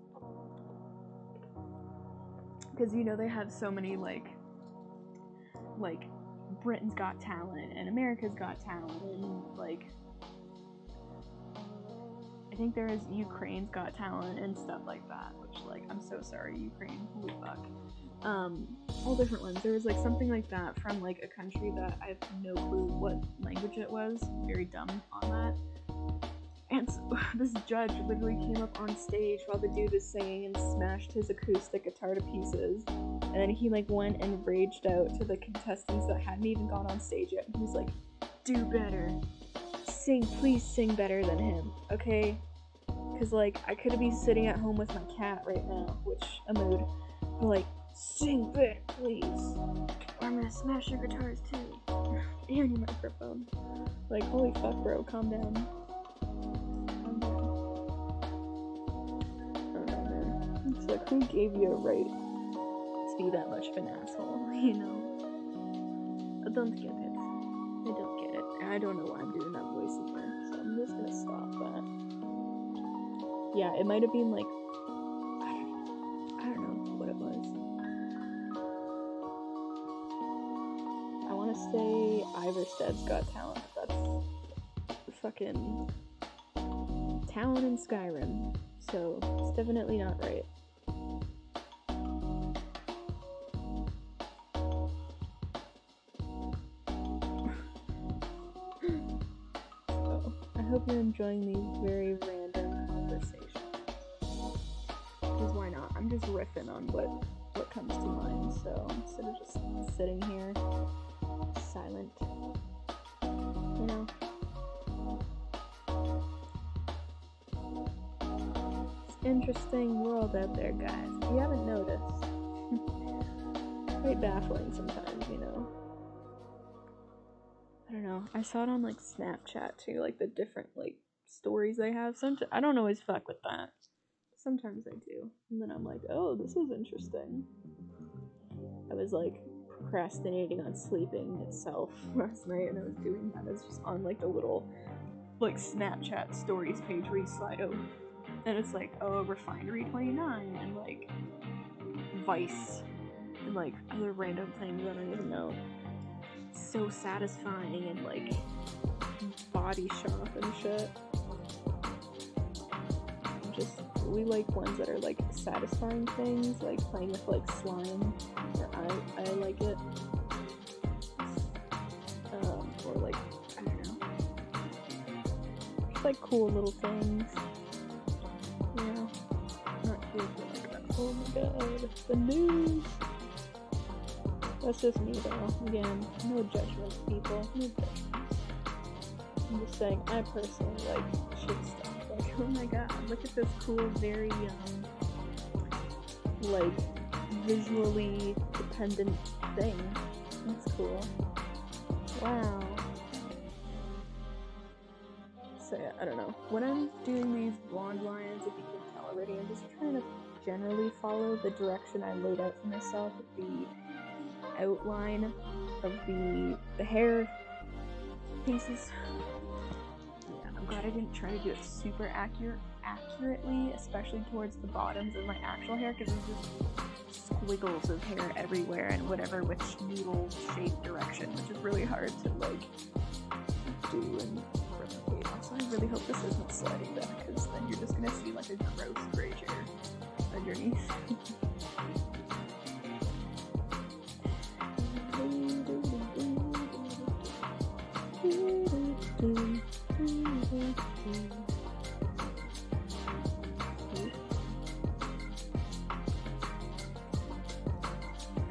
Because you know they have so many like Britain's Got Talent and America's Got Talent and like, I think there is Ukraine's Got Talent and stuff like that, which like, I'm so sorry Ukraine, holy fuck. All different ones. There was like something like that from like a country that I have no clue what language it was. Very dumb on that. And so, this judge literally came up on stage while the dude was singing and smashed his acoustic guitar to pieces. And then he like went and raged out to the contestants that hadn't even gone on stage yet. And he was like, do better. Please sing better than him, okay? Cause like, I could be sitting at home with my cat right now, which, a mood. But like, sing better, please. Or I'm gonna smash your guitars too. And your microphone. Like, holy fuck, bro, calm down. Calm down. I don't know, man. It's like, who gave you a right to be that much of an asshole, you know? I don't get it. I don't get it. And I don't know why I'm doing that voice either, so I'm just gonna stop that. Yeah, it might have been like, I don't know what it was. I want to say Iverstead's Got Talent, but that's fucking Talent in Skyrim, so it's definitely not right. So, I hope you're enjoying these very random conversations. Because why not? I'm just riffing on what comes to mind, so instead of just sitting here silent, you know. It's an interesting world out there, guys. If you haven't noticed, quite baffling sometimes, you know. I don't know. I saw it on like Snapchat too, like the different like stories they have. Sometimes I don't always fuck with that. Sometimes I do, and then I'm like, oh, this is interesting. I was like procrastinating on sleeping itself last night, and I was doing that. I was just on like the little like Snapchat stories page where you slide over, and it's like, oh, Refinery 29 and like Vice and like other random things I don't even know. It's so satisfying, and like Body Shop and shit. We like ones that are like satisfying things, like playing with like slime, or I like it. Or like, I don't know, just like cool little things. Yeah, not too like, oh my god, the news. That's just me though. Again, no judgments, people. No judgments. I'm just saying, I personally like shit stuff. Like, oh my god, look at this cool, very, like, visually dependent thing. That's cool. Wow. So yeah, I don't know. When I'm doing these blonde lines, if you can tell already, I'm just trying to generally follow the direction I laid out for myself with the outline of the hair pieces. Yeah, I'm glad I didn't try to do it super accurately, especially towards the bottoms of my actual hair, because there's just squiggles of hair everywhere in whatever which noodle shape direction, which is really hard to like do and replicate. So I really hope this isn't sliding back, because then you're just gonna see like a gross gray hair underneath.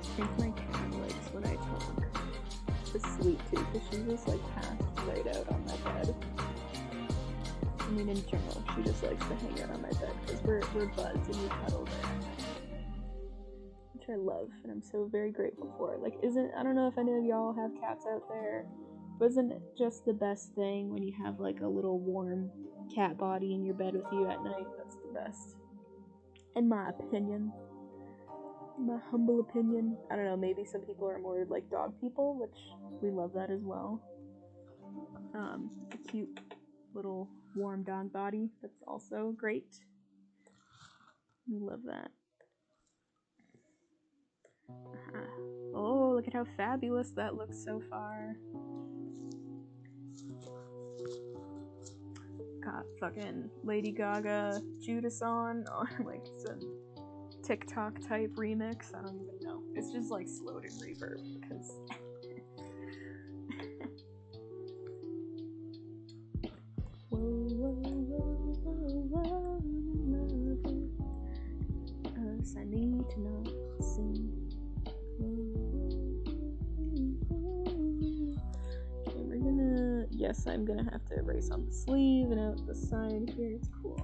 I think my cat likes when I talk. It's sweet too, because she just like passed right out on my bed. I mean, in general, she just likes to hang out on my bed because we're buds and we cuddle there, which I love and I'm so very grateful for. Like, I don't know if any of y'all have cats out there, but isn't it just the best thing when you have like a little warm cat body in your bed with you at night? That's the best, in my opinion. My humble opinion. I don't know, maybe some people are more like dog people, which we love that as well. A cute little warm dog body, that's also great. We love that. Oh, look at how fabulous that looks so far. Got fucking Lady Gaga Judas on like some TikTok type remix. I don't even know. It's just like slowed in reverb because I need to not sing. Okay, yes, I'm gonna have to erase on the sleeve and out the side here. It's cool.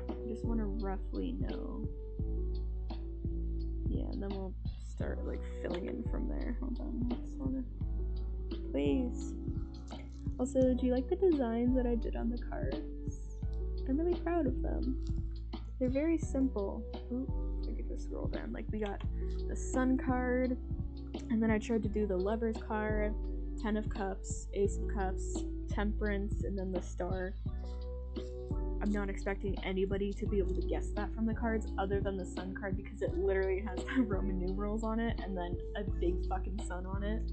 I just want to roughly know. Yeah, and then we'll start like filling in from there. Hold on, I just wanna. Please. Also, do you like the designs that I did on the cards? I'm really proud of them. They're very simple. Ooh, I could just scroll down. Like, we got the Sun card, and then I tried to do the Lovers card, 10 of Cups, Ace of Cups, Temperance, and then the Star. I'm not expecting anybody to be able to guess that from the cards other than the Sun card, because it literally has the Roman numerals on it and then a big fucking sun on it.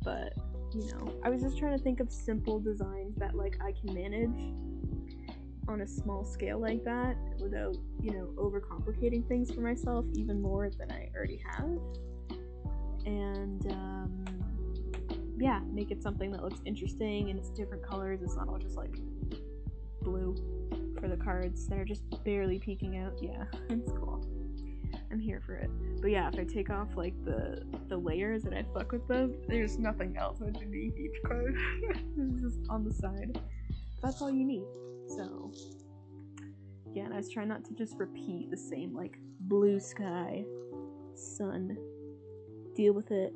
But, you know, I was just trying to think of simple designs that, like, I can manage on a small scale like that without, you know, overcomplicating things for myself even more than I already have. And, yeah, make it something that looks interesting and it's different colors. It's not all just, like, blue for the cards that are just barely peeking out. Yeah, it's cool. I'm here for it. But yeah, if I take off like the layers and I fuck with them, there's nothing else underneath each card. It's just on the side. That's all you need. So yeah, and I was trying not to just repeat the same like blue sky, sun. Deal with it.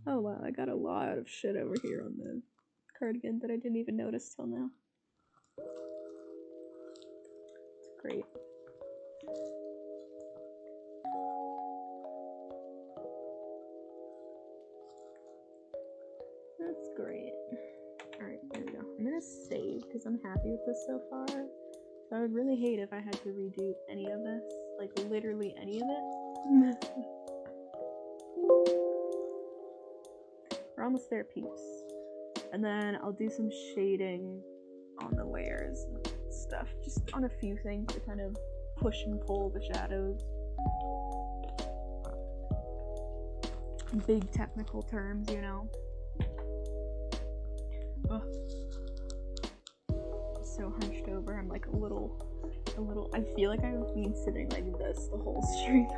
Oh wow, I got a lot of shit over here on the cardigan that I didn't even notice till now. It's great. That's great. Alright, there we go. I'm gonna save because I'm happy with this so far. So I would really hate if I had to redo any of this. Like, literally any of it. We're almost there, peeps. And then I'll do some shading on the layers and stuff. Just on a few things to kind of push and pull the shadows. Big technical terms, you know. Ugh. I'm so hunched over. I'm like a little. I feel like I've been sitting like this the whole stream.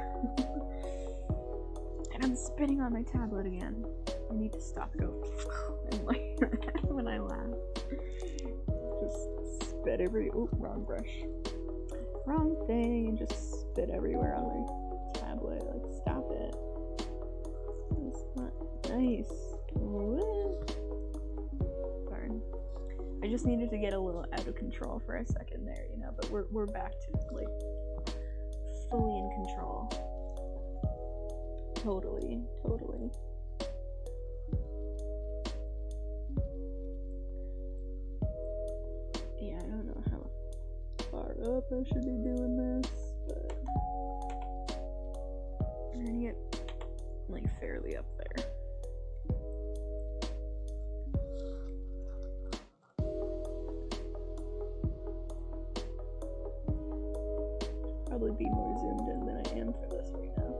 And I'm spitting on my tablet again. I need to stop going and like when I laugh. Just spit wrong brush. Wrong thing, and just spit everywhere on my tablet. Like, stop it. It's not nice. Darn. I just needed to get a little out of control for a second there, you know, but we're back to like fully in control. Totally. up, I should be doing this, but I'm gonna get like fairly up there. Probably be more zoomed in than I am for this right now.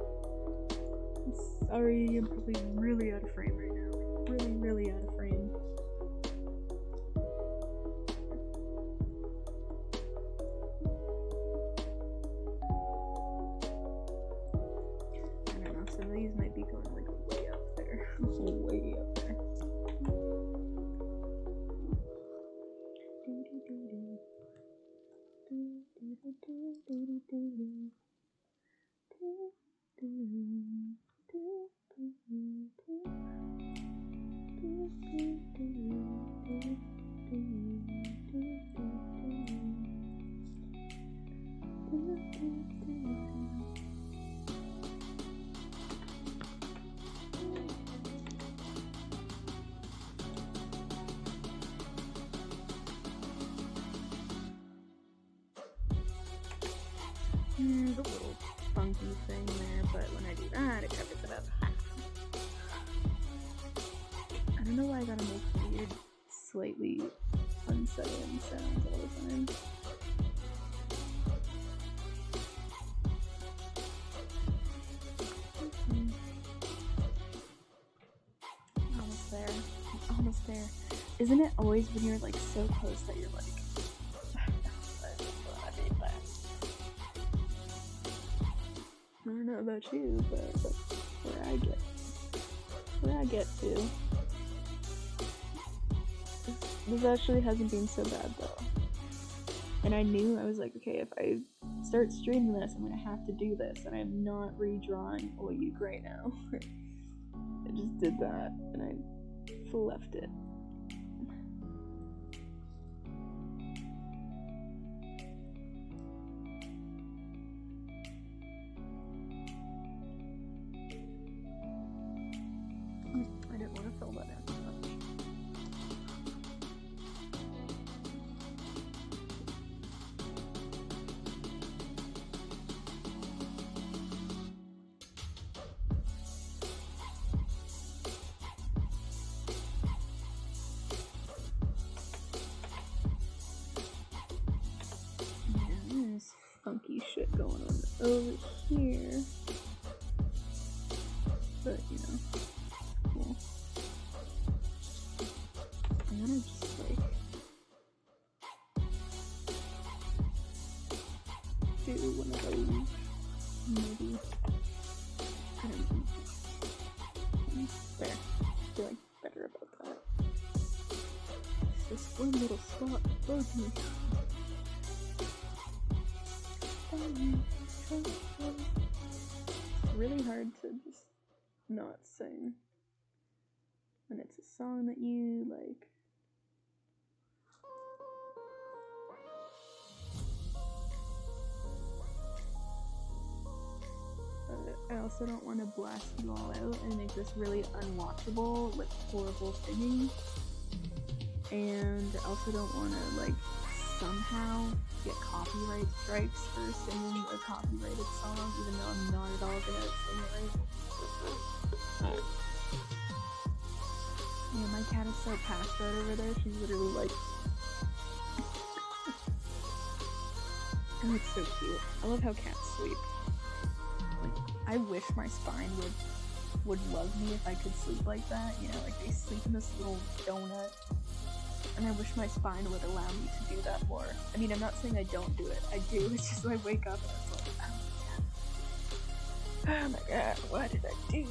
I'm sorry, I'm probably really out of frame right now. Like, really out of frame. I don't know, some of these might be going like way up there. Way up there. There's a little funky thing there, but when I do that, it covers it up. I don't know why I gotta make weird, slightly unsettling sounds all the time. Almost there. Almost there. Isn't it always when you're like so close that you're like, I don't know about you, but that's where I get to. This actually hasn't been so bad though. And I knew, I was like, okay, if I start streaming this, I'm gonna have to do this, and I'm not redrawing Oyuk right now. I just did that, and I left it. I didn't want to fill that in. There's funky shit going on over here. But, you know, cool. I wanna just, like, do one of those, maybe. I don't know. There. Feeling better about that. It's this one little spot that bugs me. It's really hard to just not sing when it's a song that you like. But I also don't want to blast you all out and make this really unwatchable with horrible singing. And I also don't want to like somehow get copyright strikes for singing a copyrighted song, even though I'm not at all gonna sing it right. Yeah, my cat is so passed out over there, she's literally like... Oh, it's so cute. I love how cats sleep. Like, I wish my spine would love me if I could sleep like that, you know, like they sleep in this little donut. And I wish my spine would allow me to do that more. I mean, I'm not saying I don't do it. I do. It's just I wake up and it's like, oh my god, what did I do?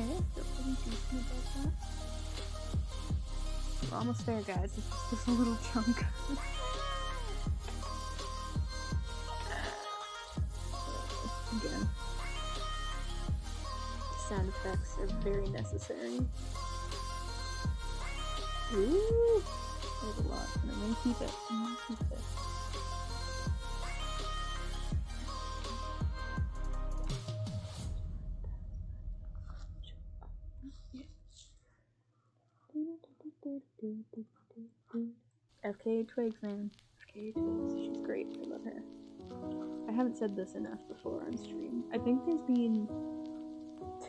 Okay, decent about that. We're almost there, guys. It's just a little chunk. Again, sound effects are very necessary. Ooh, there's a lot, and I'm gonna keep it. FKA Twigs, man. FKA Twigs. She's great. I love her. I haven't said this enough before on stream. I think there's been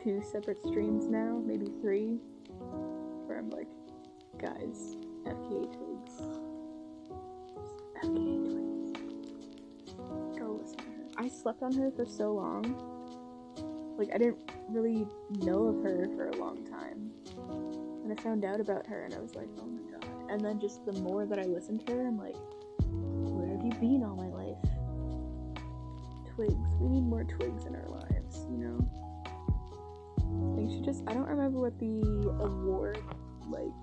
2 separate streams now, maybe 3, where I'm like, guys, FKA Twigs. FKA Twigs. Go listen to her. I slept on her for so long. Like, I didn't really know of her for a long time. And I found out about her and I was like, oh my god. And then just the more that I listened to her, I'm like, where have you been all my life? Twigs. We need more Twigs in our lives, you know? I think she just, I don't remember what the award, like,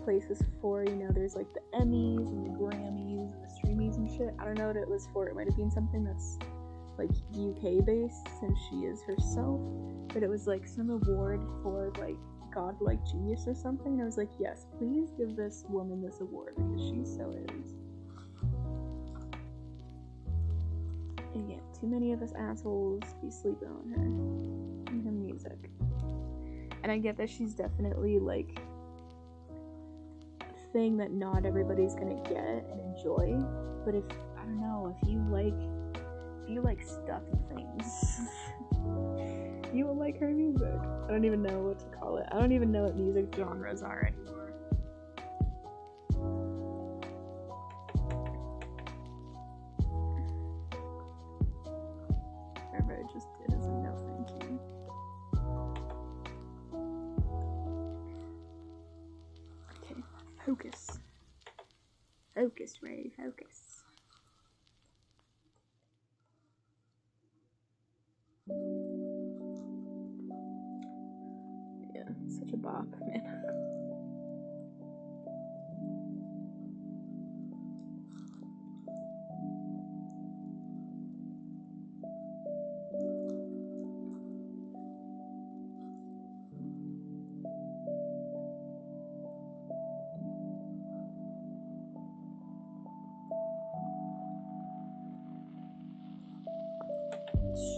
place was for, you know, there's like the Emmys and the Grammys and the Streamies and shit. I don't know what it was for. It might have been something that's like UK based since she is herself, but it was like some award for like godlike genius or something. And I was like, yes, please give this woman this award because she so is. And yeah, too many of us assholes be sleeping on her and her music. And I get that she's definitely like a thing that not everybody's gonna get and enjoy, but if, I don't know, if you like stuffy things, you will like her music. I don't even know what to call it. I don't even know what music genres are anymore. Whatever I just did is a no thank you. Okay, focus. Focus, Ray, focus. Yeah, such a bop, man.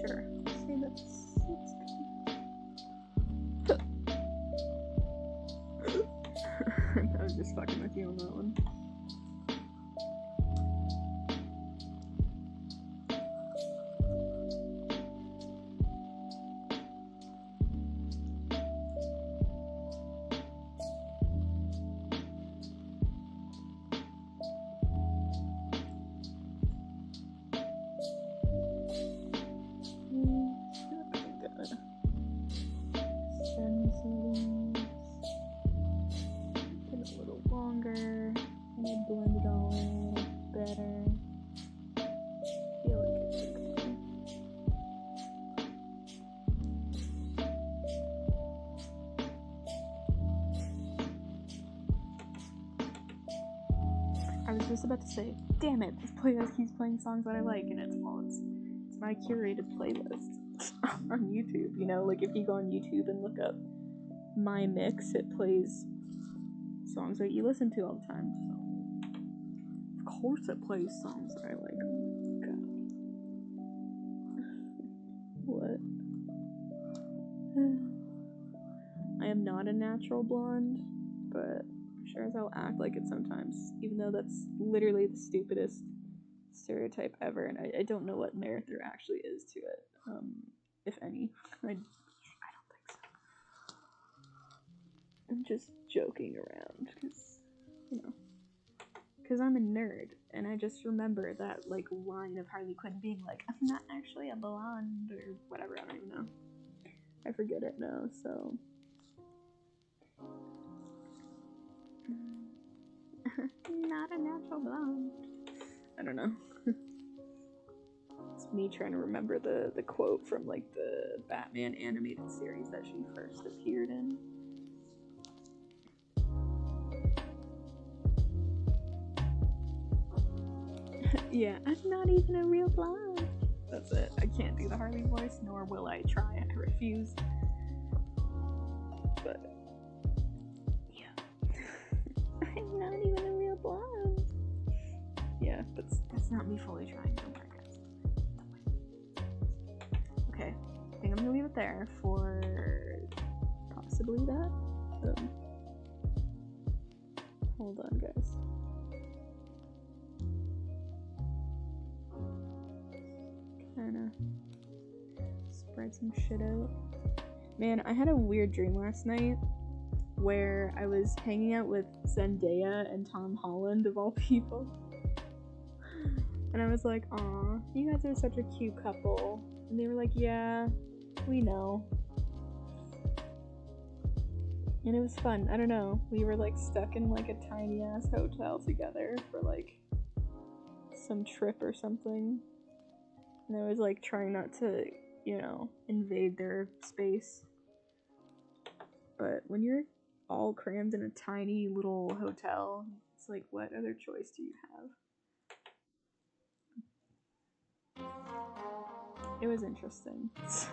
Sure, say that's I was just fucking with you on that one. I was just about to say, damn it, this playlist keeps playing songs that I like, and it's my curated playlist on YouTube, you know? Like, if you go on YouTube and look up my mix, it plays songs that you listen to all the time, so of course it plays songs that I like. Oh my god. What? I am not a natural blonde, but sure as I'll act like it sometimes, even though that's literally the stupidest stereotype ever, and I don't know what merit there actually is to it, if any. I don't think so. I'm just joking around, because I'm a nerd, and I just remember that, like, line of Harley Quinn being like, I'm not actually a blonde, or whatever, I don't even know. I forget it now, so... Not a natural blonde. I don't know. It's me trying to remember the quote from like the Batman animated series that she first appeared in. Yeah, I'm not even a real blonde. That's it. I can't do the Harley voice, nor will I try. I refuse. But yeah, I'm not even a real blonde. Yeah, that's not me fully trying. Don't worry, guys. Okay, I think I'm gonna leave it there for possibly that. Hold on, guys. Kinda spread some shit out. Man, I had a weird dream last night where I was hanging out with Zendaya and Tom Holland, of all people. And I was like, aw, you guys are such a cute couple. And they were like, yeah, we know. And it was fun. I don't know. We were like stuck in like a tiny ass hotel together for like some trip or something. And I was like trying not to, you know, invade their space. But when you're all crammed in a tiny little hotel, it's like, what other choice do you have? It was interesting. That's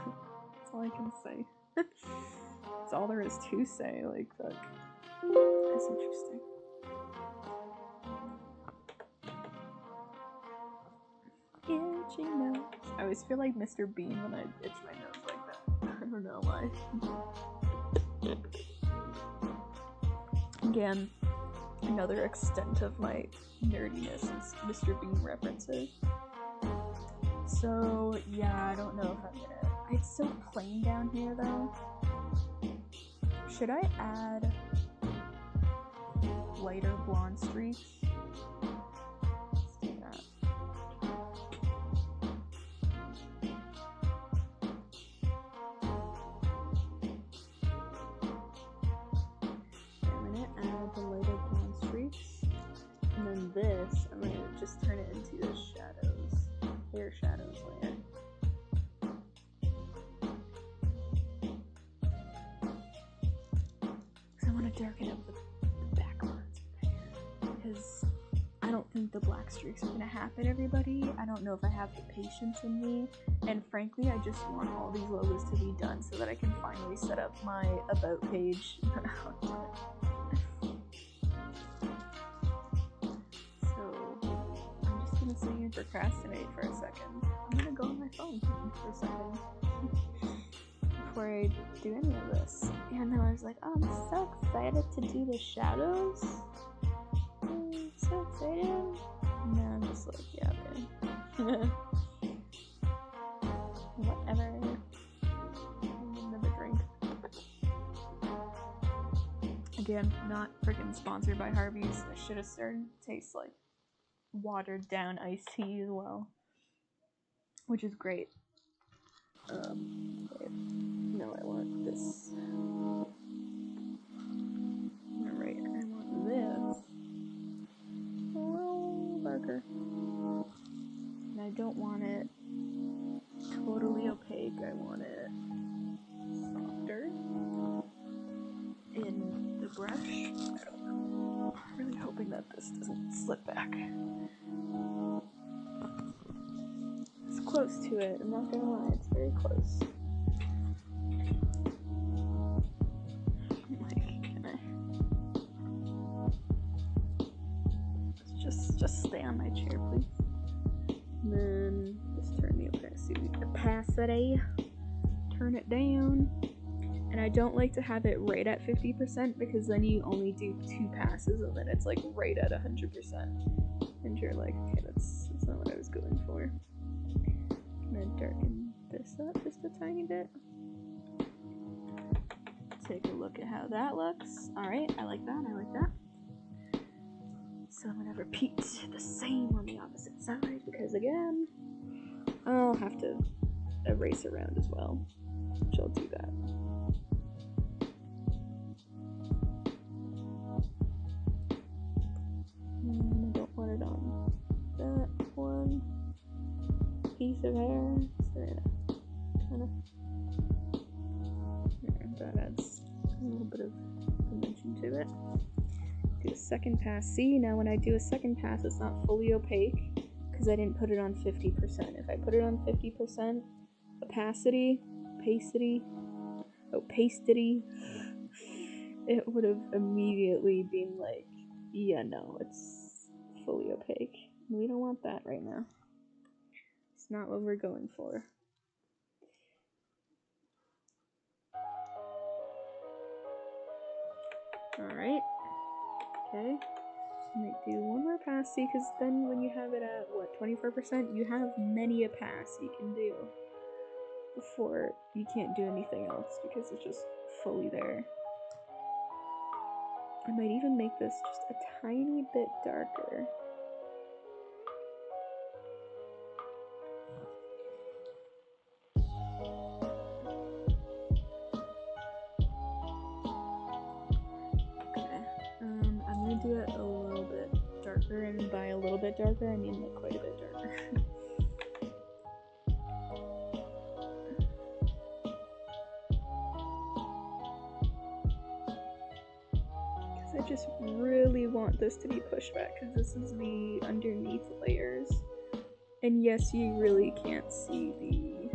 all I can say. That's all there is to say. Like, fuck. It's interesting. Itchy nose. I always feel like Mr. Bean when I itch my nose like that. I don't know why. Again, another extent of my nerdiness is Mr. Bean references. So, yeah, I don't know if I'm gonna... It's so plain down here, though. Should I add lighter blonde streaks? Let's do that. I'm gonna add the lighter blonde streaks. And then this, I'm gonna just turn it into the shadows. Hair shadows layer. Because I want to darken up the back parts of the hair. Because I don't think the black streaks are going to happen, everybody. I don't know if I have the patience in me. And frankly, I just want all these logos to be done so that I can finally set up my about page. Sit here and procrastinate for a second. I'm gonna go on my phone for a second before I do any of this. And then I was like, oh, I'm so excited to do the shadows. I'm so excited. And then I'm just like, yeah, man. Whatever. Another drink. Again, not freaking sponsored by Harvey's. I should have started to taste like watered down iced tea as well, which is great. No, I want this. Alright, I want this a little darker. And I don't want it totally opaque, I want it softer in the brush. I don't know. I'm really hoping that this doesn't slip back. It's close to it, I'm not gonna lie, it's very close. Like, can I just stay on my chair, please? And then just turn the opacity, turn it down. And I don't like to have it right at 50% because then you only do 2 passes and then it's like right at 100%. And you're like, okay, that's not what I was going for. I'm gonna darken this up just a tiny bit. Take a look at how that looks. Alright, I like that. So I'm gonna repeat the same on the opposite side because again, I'll have to erase around as well. Which I'll do that. And I don't want it on that one piece. piece of hair. Kind of. That adds a little bit of dimension to it. Do a second pass. See, now when I do a second pass, it's not fully opaque because I didn't put it on 50%. If I put it on 50% opacity, opacity, it would have immediately been like, yeah, no, it's fully opaque. We don't want that right now. It's not what we're going for. Alright. Okay. Might do one more pass, see, because then when you have it at, what, 24%, you have many a pass you can do before you can't do anything else because it's just fully there. I might even make this just a tiny bit darker. I'm gonna do it a little bit darker, and by a little bit darker, I mean like quite a bit darker. Because I just really want this to be pushed back, because this is the underneath layers. And yes, you really can't see the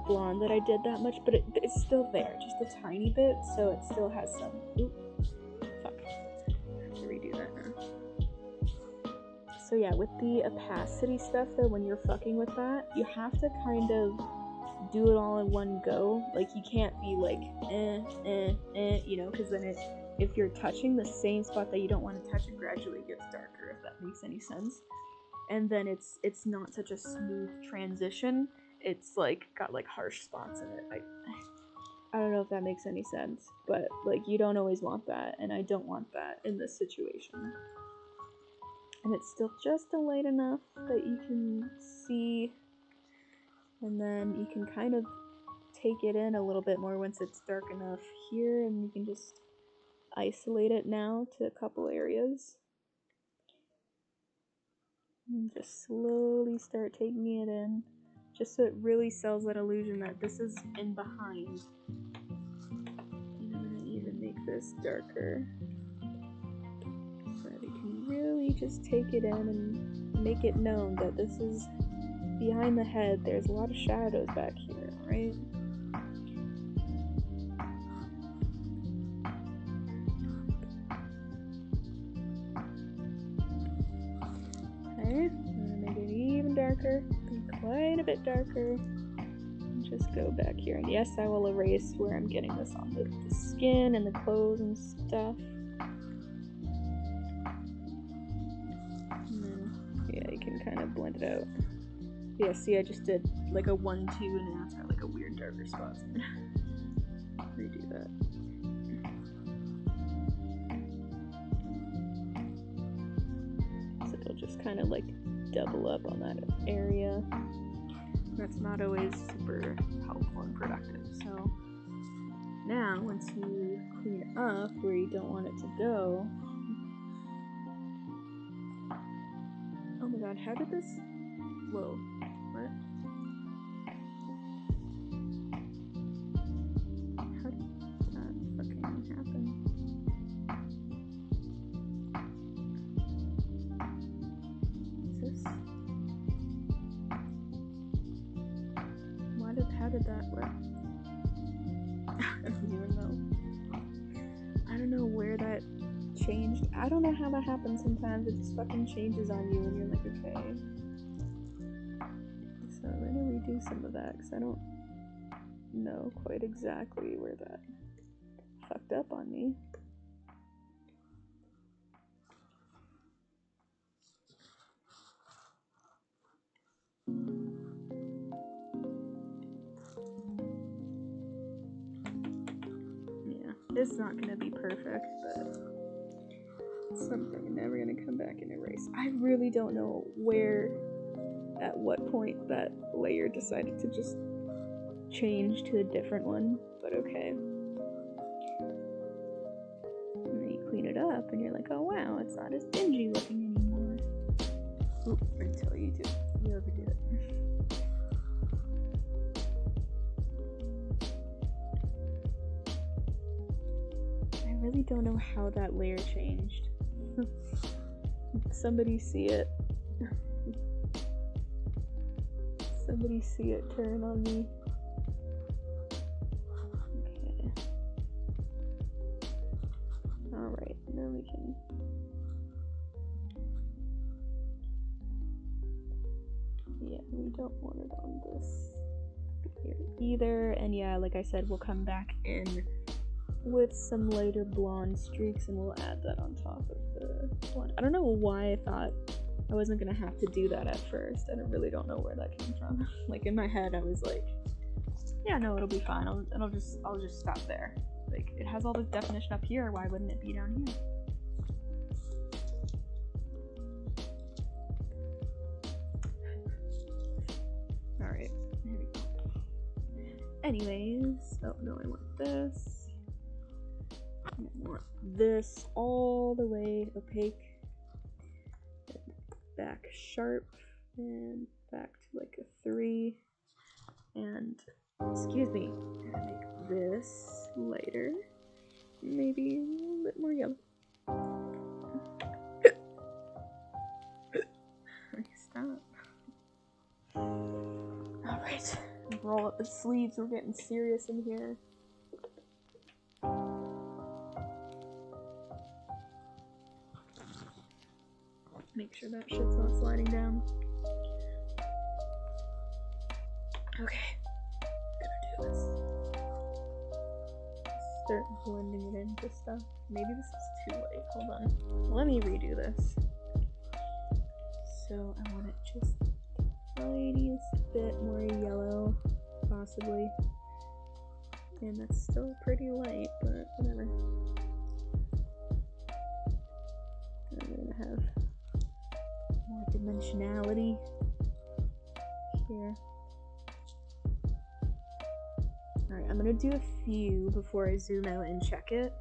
blonde that I did that much, but it's still there, just a tiny bit, so it still has some. Oop. Fuck. I have to redo that now. So yeah, with the opacity stuff though, when you're fucking with that, you have to kind of do it all in one go. Like, you can't be like, you know, because then if you're touching the same spot that you don't want to touch, it gradually gets darker, if that makes any sense. And then it's not such a smooth transition. It's like got like harsh spots in it. I don't know if that makes any sense, but like, you don't always want that, and I don't want that in this situation. And it's still just light enough that you can see, and then you can kind of take it in a little bit more once it's dark enough here, and you can just isolate it now to a couple areas. And just slowly start taking it in, just so it really sells that illusion that this is in behind. And I'm gonna even make this darker, so that you can really just take it in and make it known that this is behind the head. There's a lot of shadows back here, right? Okay, I'm gonna make it even darker, quite a bit darker. And just go back here, and yes, I will erase where I'm getting this on the skin and the clothes and stuff. And then, yeah, you can kind of blend it out. Yeah, see, I just did like a 1-2, and now it's got like a weird darker spot. Redo that. So it'll just kind of like double up on that area. That's not always super helpful and productive. So now, once you clean it up where you don't want it to go. Oh my god, how did this? Whoa. What? How did that fucking happen? Is this? How did that work? I don't even know. I don't know where that changed. I don't know how that happens sometimes. It just fucking changes on you and you're like, okay. So I'm gonna redo some of that because I don't know quite exactly where that fucked up on me. Yeah, it's not gonna be perfect, but it's something I'm never gonna come back and erase. I really don't know where, at what point that layer decided to just change to a different one, but okay. And then you clean it up and you're like, oh wow, it's not as dingy looking anymore. Oop, until you do. You overdo it. I really don't know how that layer changed. Somebody see it. Somebody see it turn on me. Okay. Alright, now we can... Yeah, we don't want it on this here either. And yeah, like I said, we'll come back in with some lighter blonde streaks and we'll add that on top of the one. I don't know why I thought I wasn't gonna have to do that at first. I really don't know where that came from. Like in my head, I was like, yeah, no, it'll be fine. I'll just stop there. Like it has all this definition up here. Why wouldn't it be down here? All right, here we go. Anyways, oh no, I want this. I want this all the way opaque. Back sharp and back to like a 3 and excuse me, I'm gonna make this lighter, maybe a little bit more yellow. Stop. Alright, roll up the sleeves, we're getting serious in here. Make sure that shit's not sliding down. Okay, I'm gonna do this. Start blending it into stuff. Maybe this is too light. Hold on. Let me redo this. So I want it just the tiniest bit more yellow, possibly. And that's still pretty light, but whatever. I'm gonna have more dimensionality here. Alright, I'm gonna do a few before I zoom out and check it,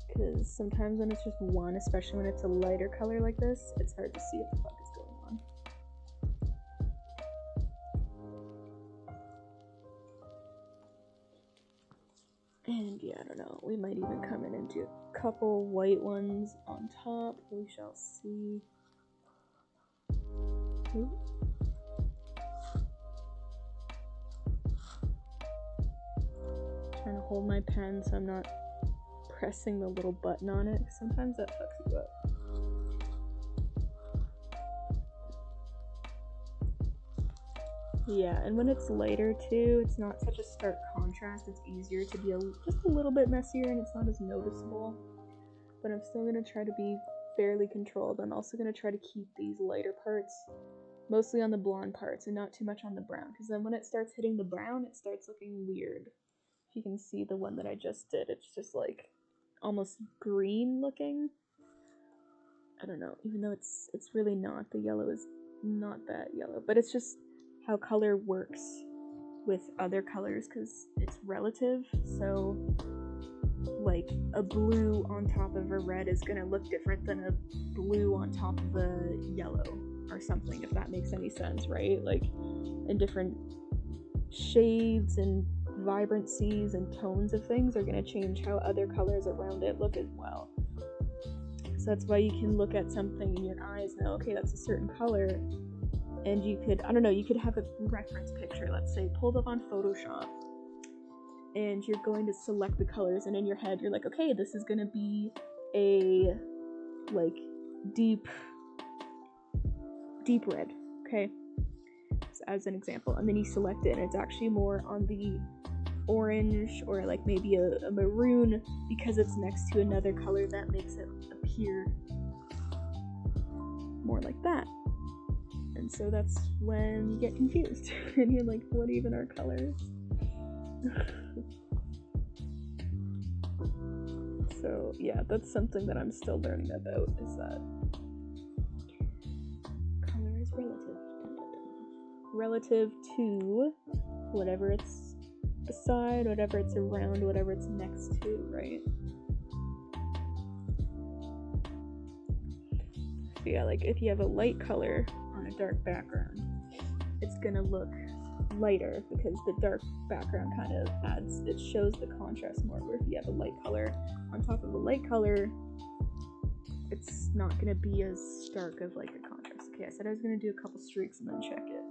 because sometimes when it's just one, especially when it's a lighter color like this, it's hard to see what the fuck is going on. And yeah, I don't know, we might even come in and do a couple white ones on top, we shall see. Ooh. Trying to hold my pen so I'm not pressing the little button on it. Sometimes that fucks you up. Yeah, and when it's lighter too, it's not such a stark contrast. It's easier to be just a little bit messier and it's not as noticeable. But I'm still going to try to be fairly controlled. I'm also going to try to keep these lighter parts mostly on the blonde parts and not too much on the brown, because then when it starts hitting the brown, it starts looking weird. If you can see the one that I just did, it's just like almost green looking. I don't know, even though it's really not. The yellow is not that yellow, but it's just how color works with other colors because it's relative. So like a blue on top of a red is gonna look different than a blue on top of a yellow or something, if that makes any sense, right? Like in different shades and vibrancies and tones of things are going to change how other colors around it look as well. So that's why you can look at something in your eyes now, okay, that's a certain color, and you could, I don't know, you could have a reference picture, let's say, pulled up on Photoshop, and you're going to select the colors, and in your head you're like, okay, this is going to be a like deep red, okay, so as an example, and then you select it and it's actually more on the orange or like maybe a maroon because it's next to another color that makes it appear more like that. And so that's when you get confused and you're like, what even are colors? So yeah, that's something that I'm still learning about, is that color is relative to whatever it's beside, whatever it's around, whatever it's next to, right? But yeah, like if you have a light color on a dark background, it's gonna look lighter because the dark background kind of it shows the contrast more, where if you have a light color on top of a light color, it's not gonna be as stark of like a contrast. Okay, I said I was gonna do a couple streaks and then check it.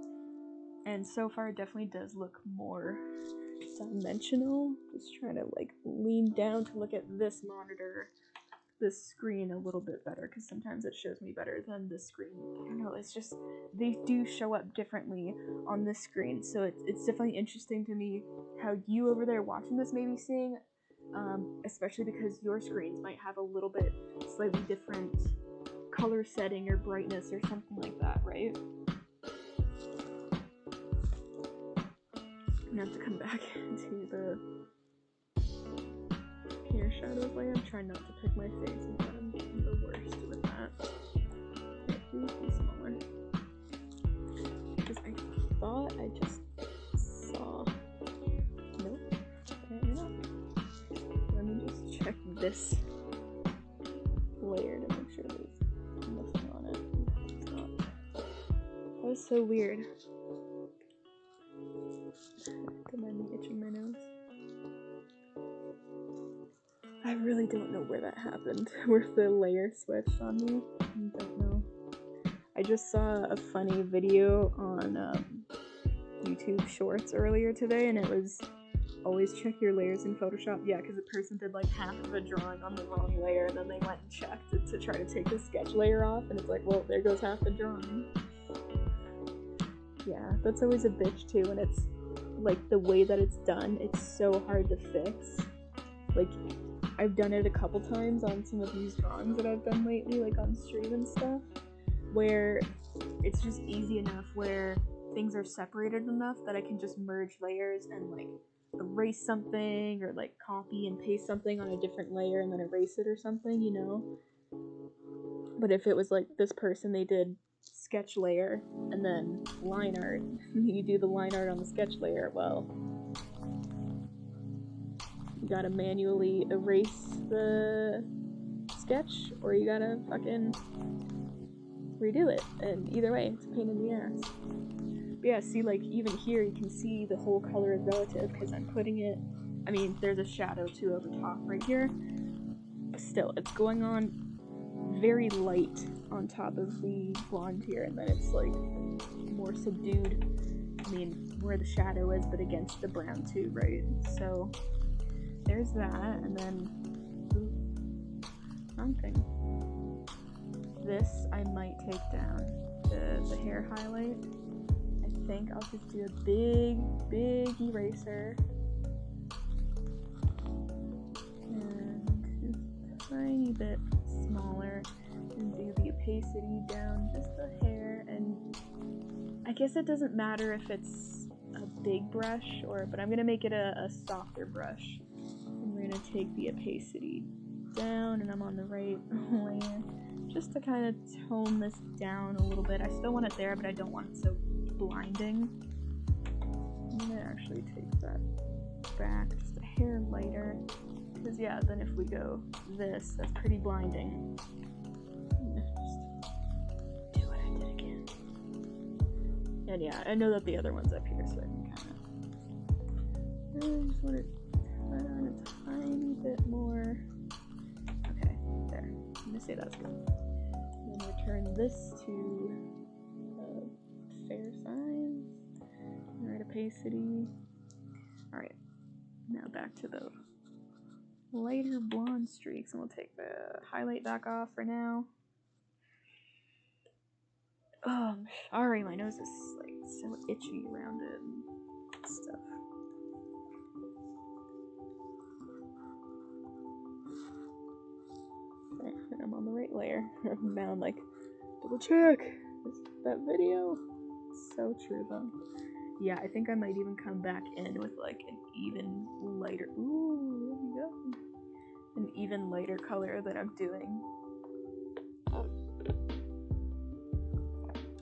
And so far it definitely does look more dimensional. Just trying to like lean down to look at this monitor, this screen a little bit better, because sometimes it shows me better than this screen. I don't know, it's just, they do show up differently on this screen, so it's definitely interesting to me how you over there watching this may be seeing, especially because your screens might have a little bit slightly different color setting or brightness or something like that, right? I'm gonna have to come back to the hair shadows layer. I'm trying not to pick my face, but I'm the worst with that. Please be smaller. Because I thought I just saw. Nope. Apparently not. Let me just check this layer to make sure there's nothing on it. It's not. That was so weird. Don't mind me itching my nose. I really don't know where that happened, where the layer switched on me. I don't know. I just saw a funny video on YouTube Shorts earlier today, and it was always check your layers in Photoshop. Yeah, because the person did like half of a drawing on the wrong layer, and then they went and checked it to try to take the sketch layer off, and it's like, well, there goes half the drawing. Yeah, that's always a bitch too, when it's like the way that it's done, it's so hard to fix. Like, I've done it a couple times on some of these drawings that I've done lately, like on stream and stuff, where it's just easy enough where things are separated enough that I can just merge layers and like erase something, or like copy and paste something on a different layer and then erase it or something, you know? But if it was like this person, they did sketch layer and then line art, you do the line art on the sketch layer, well, you gotta manually erase the sketch, or you gotta fucking redo it, and either way, it's a pain in the ass. But yeah, see, like, even here, you can see the whole color is relative, because I'm putting it, I mean, there's a shadow too over top right here, but still, it's going on very light on top of the blonde here, and then it's, like, more subdued, I mean, where the shadow is, but against the brown too, right? So there's that, and then, wrong thing. This I might take down, the hair highlight. I think I'll just do a big eraser, and just a tiny bit smaller, and do the opacity down just a hair. And I guess it doesn't matter if it's a big brush, but I'm gonna make it a softer brush. We're gonna take the opacity down, and I'm on the right layer, just to kind of tone this down a little bit. I still want it there, but I don't want it so blinding. I'm gonna actually take that back just a hair lighter, because yeah, then if we go this, that's pretty blinding. Just do what I did again. And yeah, I know that the other one's up here, so I can kind of just want it on a tiny bit more. Okay, there. I'm gonna say that's good. Then return this to fair size. Right, opacity. Alright, now back to the lighter blonde streaks, and we'll take the highlight back off for now. Oh, I'm sorry, my nose is like so itchy around it and stuff. And I'm on the right layer. Now I'm like, double check! Is that video? So true though. Yeah, I think I might even come back in with like an even lighter, ooh, there we go. An even lighter color that I'm doing.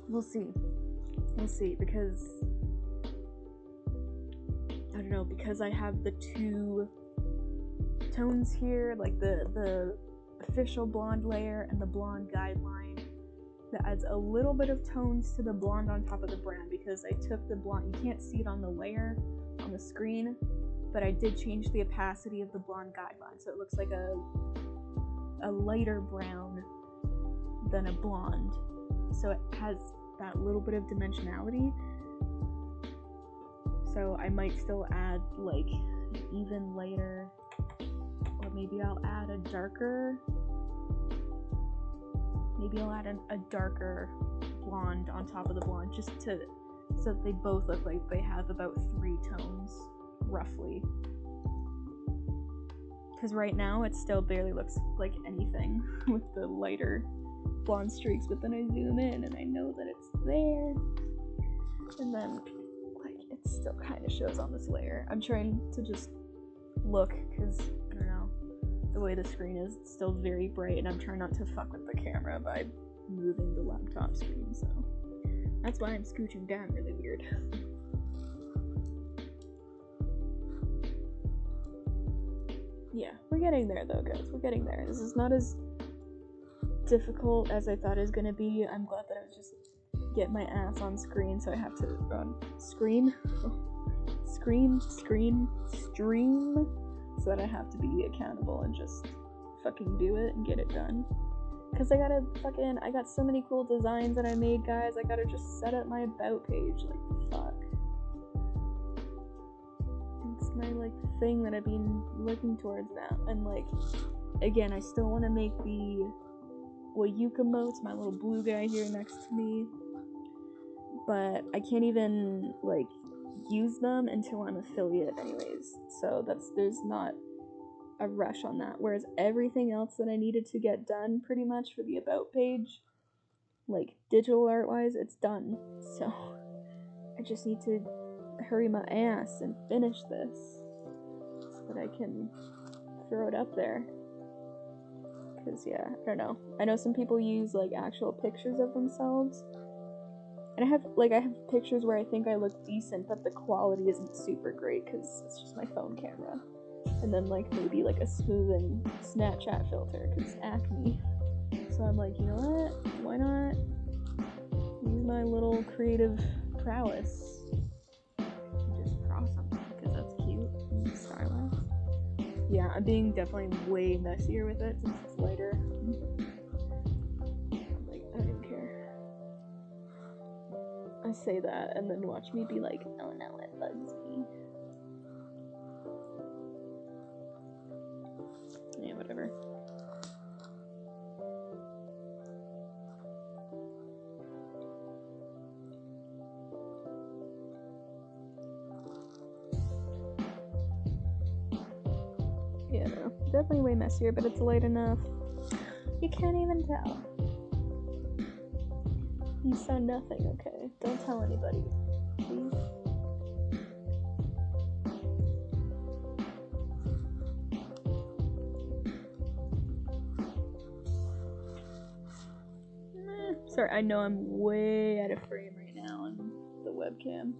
We'll see, because I don't know, because I have the two tones here, like the official blonde layer and the blonde guideline, that adds a little bit of tones to the blonde on top of the brown, because I took the blonde, you can't see it on the layer on the screen, but I did change the opacity of the blonde guideline, so it looks like a lighter brown than a blonde, so it has that little bit of dimensionality. So I might still add like an even lighter, or maybe I'll add a darker, a darker blonde on top of the blonde, just so that they both look like they have about 3 tones roughly, because right now it still barely looks like anything with the lighter blonde streaks, but then I zoom in and I know that it's there, and then like it still kind of shows on this layer. I'm trying to just look, because I don't know, the way the screen is, it's still very bright, and I'm trying not to fuck with the camera by moving the laptop screen, so that's why I'm scooching down really weird. Yeah, we're getting there though, guys. We're getting there. This is not as difficult as I thought it was gonna be. I'm glad that I was just get my ass on screen, so I have to stream, so that I have to be accountable and just fucking do it and get it done. Cause I got so many cool designs that I made, guys. I gotta just set up my about page. Like, the fuck. It's my like thing that I've been looking towards now, and like, again, I still want to make the Wayuka motes, my little blue guy here next to me, but I can't even like use them until I'm affiliate anyways, so there's not a rush on that, whereas everything else that I needed to get done pretty much for the about page, like digital art wise, it's done, so I just need to hurry my ass and finish this so that I can throw it up there. Because yeah, I don't know, I know some people use like actual pictures of themselves, and I have pictures where I think I look decent, but the quality isn't super great because it's just my phone camera, and then like maybe like a smoothing Snapchat filter because acne. So I'm like, you know what, why not use my little creative prowess and just draw something, because that's cute and stylish. Yeah, I'm being definitely way messier with it since it's lighter. Like, I don't even care. I say that and then watch me be like, oh no, it bugs me. Yeah, whatever. Yeah, no, definitely way messier, but it's light enough. You can't even tell. You saw nothing, okay? Don't tell anybody, please. Sorry, I know I'm way out of frame right now on the webcam.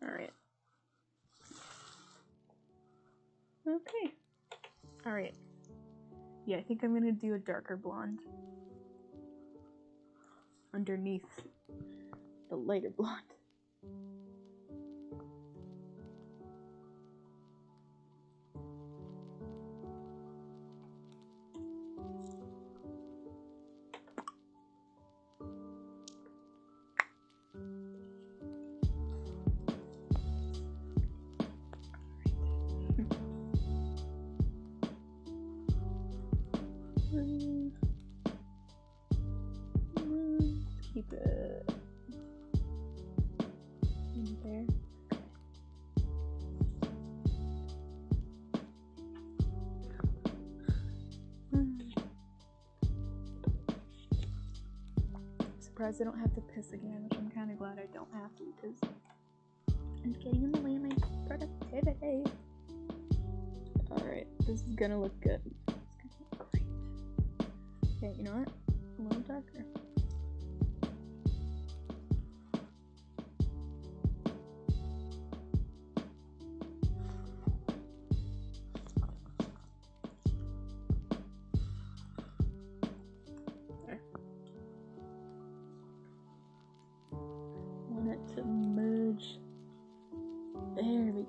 Alright. Okay. Alright. Yeah, I think I'm gonna do a darker blonde underneath the lighter blonde. Keep it in there. Surprised I don't have to piss again, which I'm kind of glad I don't have to, because it's getting in the way of my productivity. Alright, this is gonna look good. It's gonna look great. Okay, you know what? A little darker.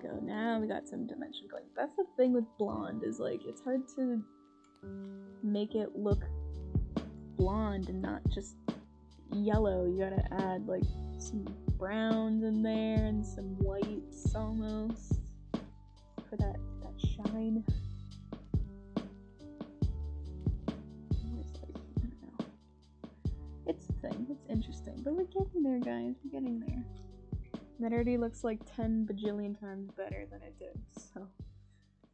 go. Now we got some dimension going. That's the thing with blonde, is like it's hard to make it look blonde and not just yellow. You gotta add like some browns in there and some whites almost for that shine. It's a thing. It's interesting, but we're getting there, guys. We're getting there. That already looks like 10 bajillion times better than it did. So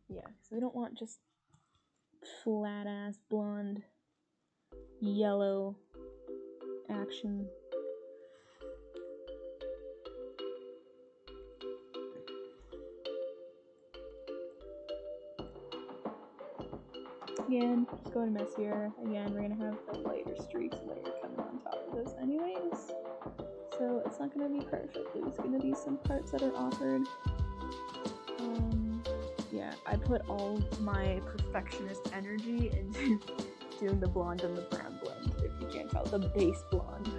yeah, so we don't want just flat ass blonde yellow action. Again, just going messier. Again, we're gonna have the lighter streaks layer coming on top of this anyways. So it's not gonna be perfect. There's gonna be some parts that are awkward. Yeah, I put all my perfectionist energy into doing the blonde and the brown blend, if you can't tell, the base blonde.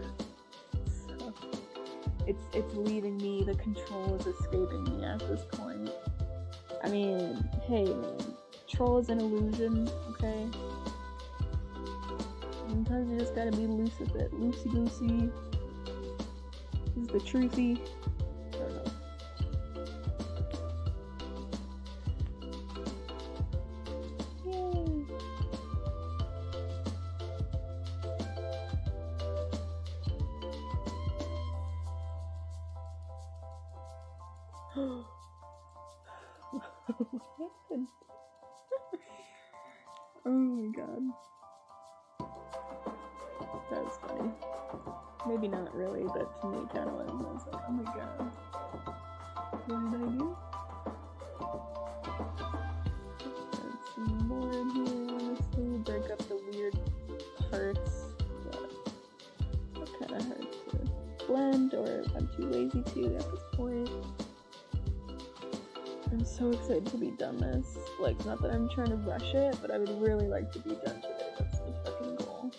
So it's leaving me, the control is escaping me at this point. I mean, hey man, troll is an illusion, okay? Sometimes you just gotta be loose with it. Loosey-goosey is the truthy. I don't know. What happened? Oh my god. That was funny. Maybe not really, but to me it kinda was. I was like, oh my god. What did I do? Add some more in here, honestly. Break up the weird parts. But they're kinda hard to blend, or I'm too lazy to at this point. I'm so excited to be done this. Like, not that I'm trying to rush it, but I would really like to be done today. That's the fucking goal.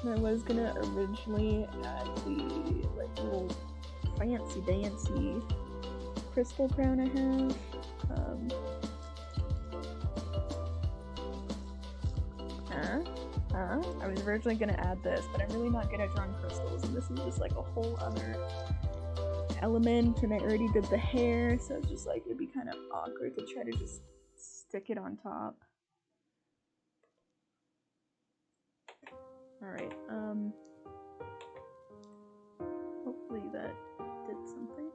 And I was gonna originally add the, like, little fancy-dancy crystal crown I have. I was originally gonna add this, but I'm really not good at drawing crystals, and this is just, like, a whole other element, and I already did the hair, so it's just like it'd be kind of awkward to try to just stick it on top. Alright, hopefully that did something.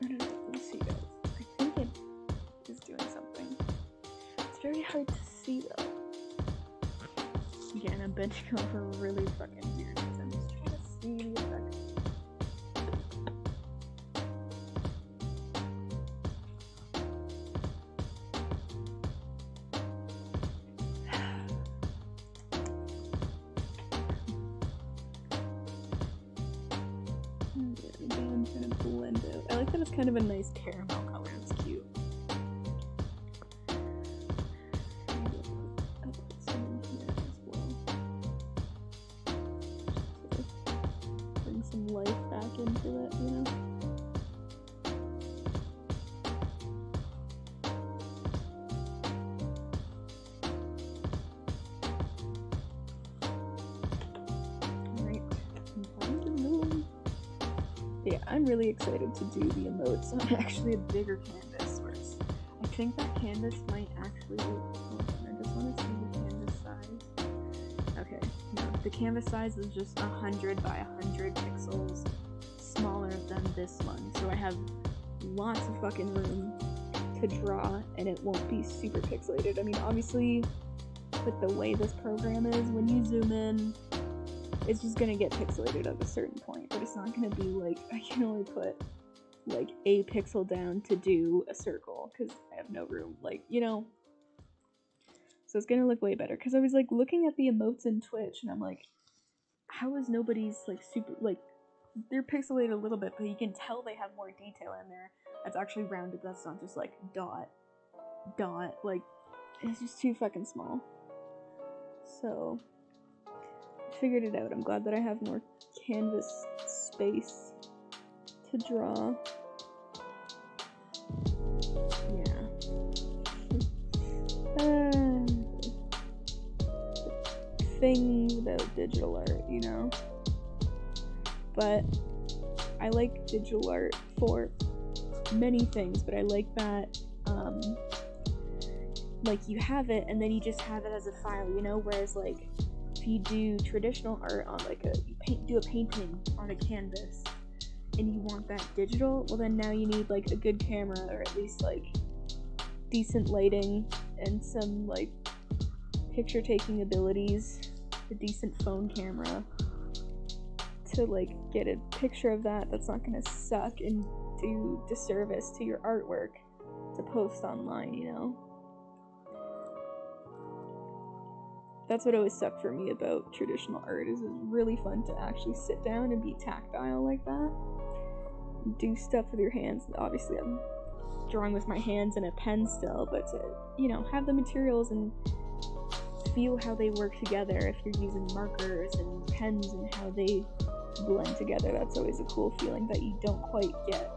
I don't know, let's see guys. I think it is doing something. It's very hard to see though. Again, I'm benching over really fucking weird because I'm just trying to see the effect. Again, I'm trying to blend it. I like that it's kind of a nice caramel color. It's cute. Some life back into it, you know? Alright, time to move. Yeah, I'm really excited to do the emotes on actually a bigger canvas. I think that canvas might actually. Hold on, I just want to see the canvas size. Okay, no, the canvas size is just 100 by 100 pixels smaller than this one, so I have lots of fucking room to draw, and it won't be super pixelated. I mean, obviously, with the way this program is, when you zoom in, it's just gonna get pixelated at a certain point, but it's not gonna be like, I can only put like a pixel down to do a circle, because I have no room, like, you know? So it's gonna look way better, because I was like looking at the emotes in Twitch, and I'm like, how is nobody's like super, like, they're pixelated a little bit, but you can tell they have more detail in there. That's actually rounded, that's not just like dot, like, it's just too fucking small. So, figured it out. I'm glad that I have more canvas space to draw. Yeah. Things about digital art, you know? But I like digital art for many things, but I like that, like, you have it and then you just have it as a file, you know? Whereas, like, if you do traditional art on, like, do a painting on a canvas and you want that digital, well, then now you need, like, a good camera, or at least, like, decent lighting and some, like, picture-taking abilities, a decent phone camera to, like, get a picture of that that's not gonna suck and do disservice to your artwork to post online, you know? That's what always sucked for me about traditional art, is it's really fun to actually sit down and be tactile like that. Do stuff with your hands. Obviously, I'm drawing with my hands and a pen still, but to, you know, have the materials and feel how they work together if you're using markers and pens and how they blend together. That's always a cool feeling that you don't quite get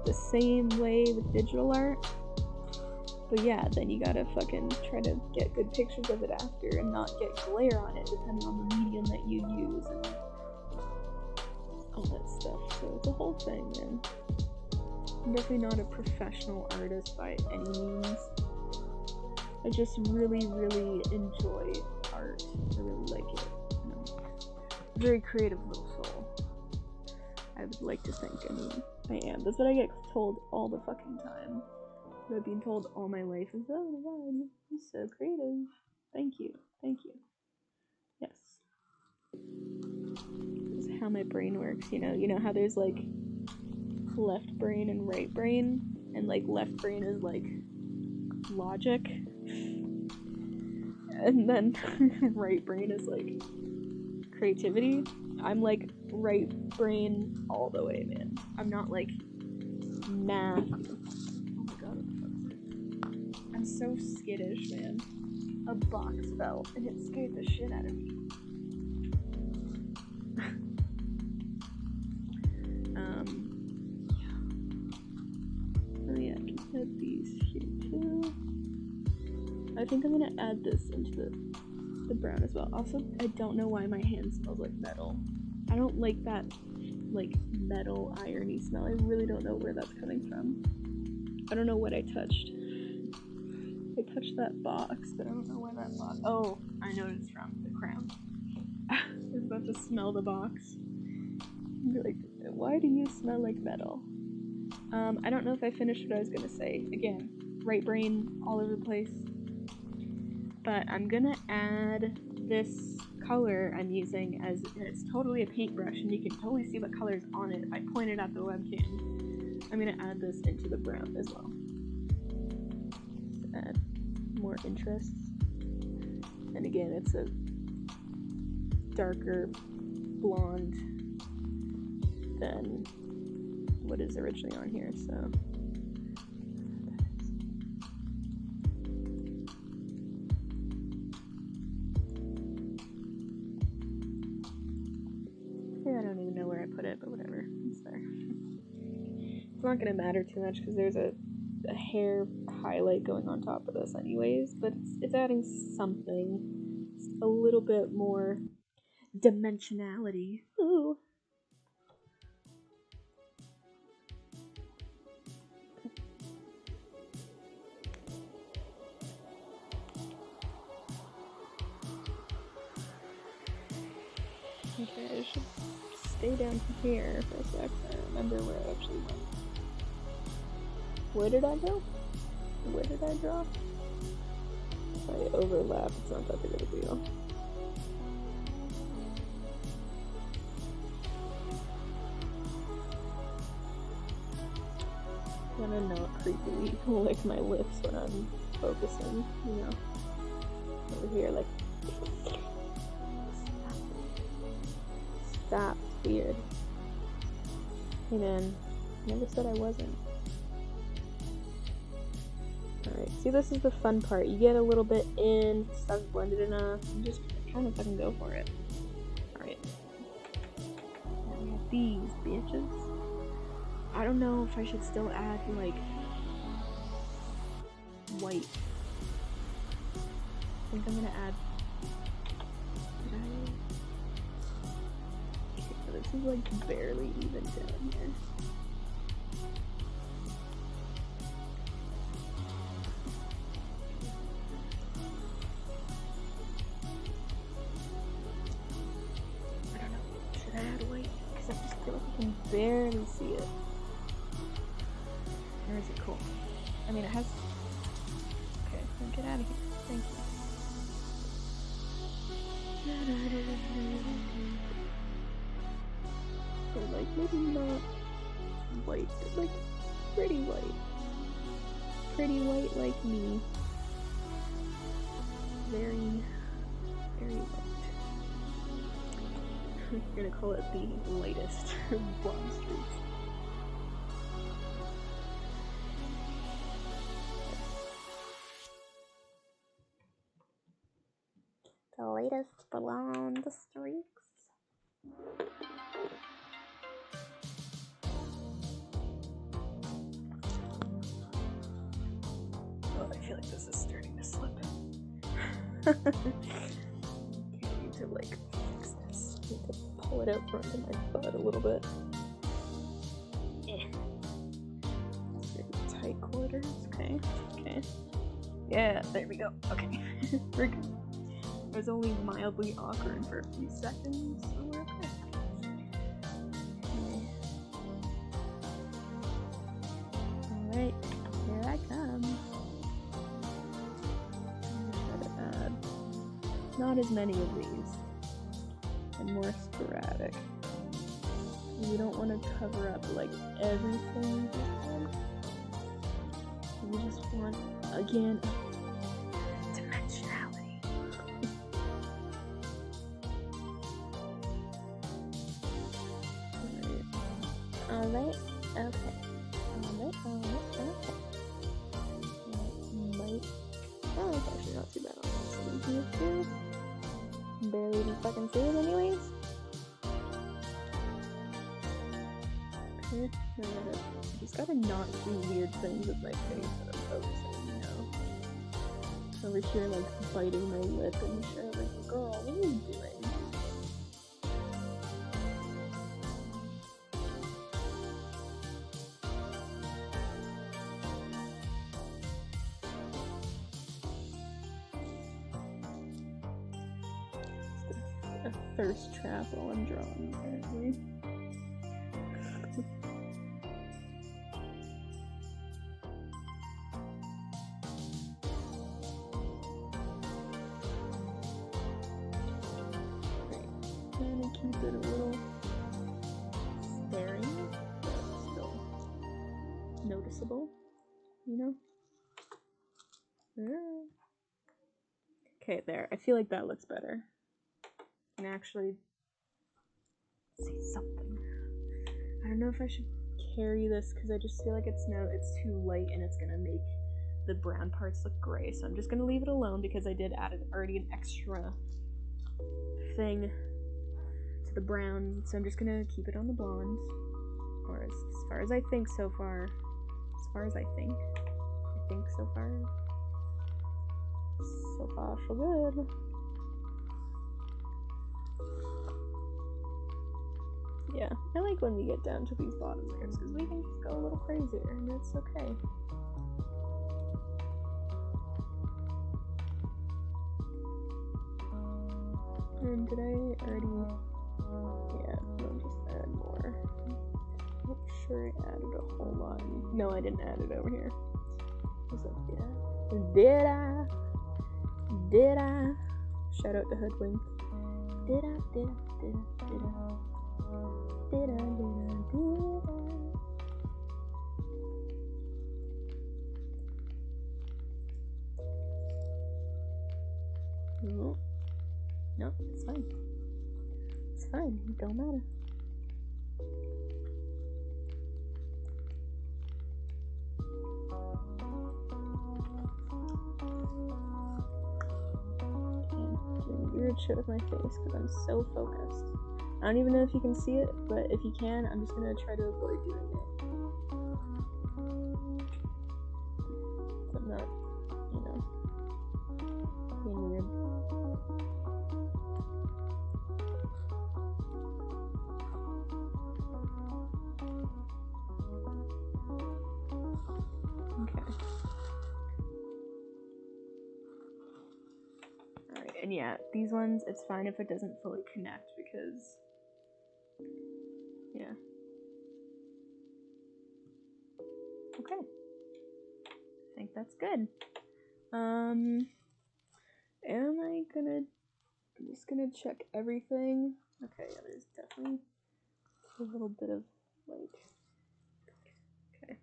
the same way with digital art. But yeah, then you gotta fucking try to get good pictures of it after and not get glare on it depending on the medium that you use and all that stuff. So it's a whole thing, man. I'm definitely not a professional artist by any means. I just really, really enjoy art. I really like it. Very creative little soul. I would like to think. I mean, I am. That's what I get told all the fucking time. What I've been told all my life is, oh my god, you're so creative. Thank you. Thank you. Yes. This is how my brain works, you know? You know how there's, like, left brain and right brain? And, like, left brain is, like, logic. And then right brain is, like, creativity. I'm, like, right brain all the way, man. I'm not, like, math. Oh my god, I'm so skittish, man. A box fell and it scared the shit out of me. Oh yeah, I can add these here too. I think I'm gonna add this into the brown as well. Also, I don't know why my hand smells like metal. I don't like that, like, metal irony smell. I really don't know where that's coming from. I don't know what I touched. I touched that box, but I don't know where that box. Oh, I know what it's from. The crown. I was about to smell the box and be like, why do you smell like metal? I don't know if I finished what I was gonna say. Again, right brain all over the place. But I'm gonna add this color I'm using as, it's totally a paintbrush and you can totally see what color's on it if I point it at the webcam. I'm gonna add this into the brown as well. To add more interest. And again, it's a darker blonde than what is originally on here, so. Yeah, I don't even know where I put it, but whatever, it's there. It's not gonna matter too much because there's a hair highlight going on top of this anyways, but it's adding something. It's a little bit more dimensionality. Ooh. Okay, I should stay down here for a sec. I remember where I actually went. Where did I go? Where did I draw? If I overlap, it's not that big of a deal. I'm gonna not creepily lick my lips when I'm focusing, you know. Over here, like. Stop. Weird. Hey man, never said I wasn't. Alright, see, this is the fun part. You get a little bit in, stuff's blended enough, you just kind of fucking go for it. these bitches. I don't know if I should still add, like, white. I think I'm gonna add... Okay, so this is, like, barely even down here. I don't know. Should I add white? Because I just feel like I can barely see it. Or is it cool? I mean, it has... Okay, now get out of here. Thank you. Or like, maybe not white, but like pretty white. Pretty white like me. Very, very white. We're gonna call it the lightest blonde streaks. The latest blonde streaks. Oh, I feel like this is starting to slip. Okay, I need to like fix this. I need to pull it out front of my butt a little bit. Very tight quarters. Okay, okay. Yeah, there we go. Okay, we're good. It was only mildly awkward for a few seconds, so we're okay. Alright, here I come. I'm gonna try to add not as many of these, and more sporadic. We don't want to cover up like everything. We just want, again, dimensionality. Alright, okay. Alright, okay. Might. Oh, it's actually not too bad on this sleeve too. Barely even fucking see it anyways. Okay, I just gotta not do weird things with my face that I'm focusing, you know? Over here, like, biting my lip and shit. Like, girl, what are you doing? A thirst trap while I'm drawing, apparently. Trying to keep it a little staring, but still noticeable, you know? Okay, there. I feel like that looks better. And actually see something. I don't know if I should carry this because I just feel like it's too light and it's gonna make the brown parts look gray. So I'm just gonna leave it alone because I did add already an extra thing to the brown. So I'm just gonna keep it on the blonde, or as far as I think so far. As far as I think so far. So far, so good. Yeah, I like when we get down to these bottom layers because we can just go a little crazier and it's okay. And did I already... Yeah, I'll just add more. I'm not sure I added a whole lot. No, I didn't add it over here. Did I? Did I? Shout out to Hoodwink. Did I? Did I? Did I? Did I? Did I? Did I? Did I? No. No, it's fine. It's fine. It don't matter. Doing weird shit with my face because I'm so focused. I don't even know if you can see it, but if you can, I'm just gonna try to avoid doing it. So I'm not, you know, being weird. Okay. Alright, and yeah, these ones, it's fine if it doesn't fully connect because, yeah. Okay. I think that's good. I'm just gonna check everything. Okay, yeah, there's definitely a little bit of, like, okay.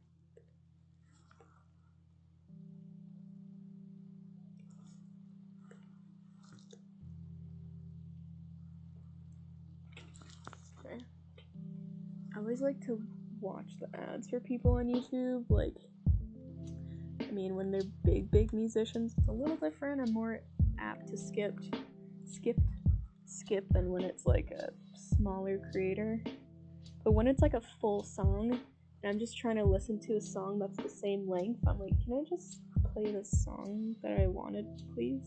Okay. I always like to watch the ads for people on YouTube, like, I mean, when they're big musicians, it's a little different. I'm more apt to skip than when it's like a smaller creator. But when it's like a full song, and I'm just trying to listen to a song that's the same length, I'm like, can I just play the song that I wanted, please?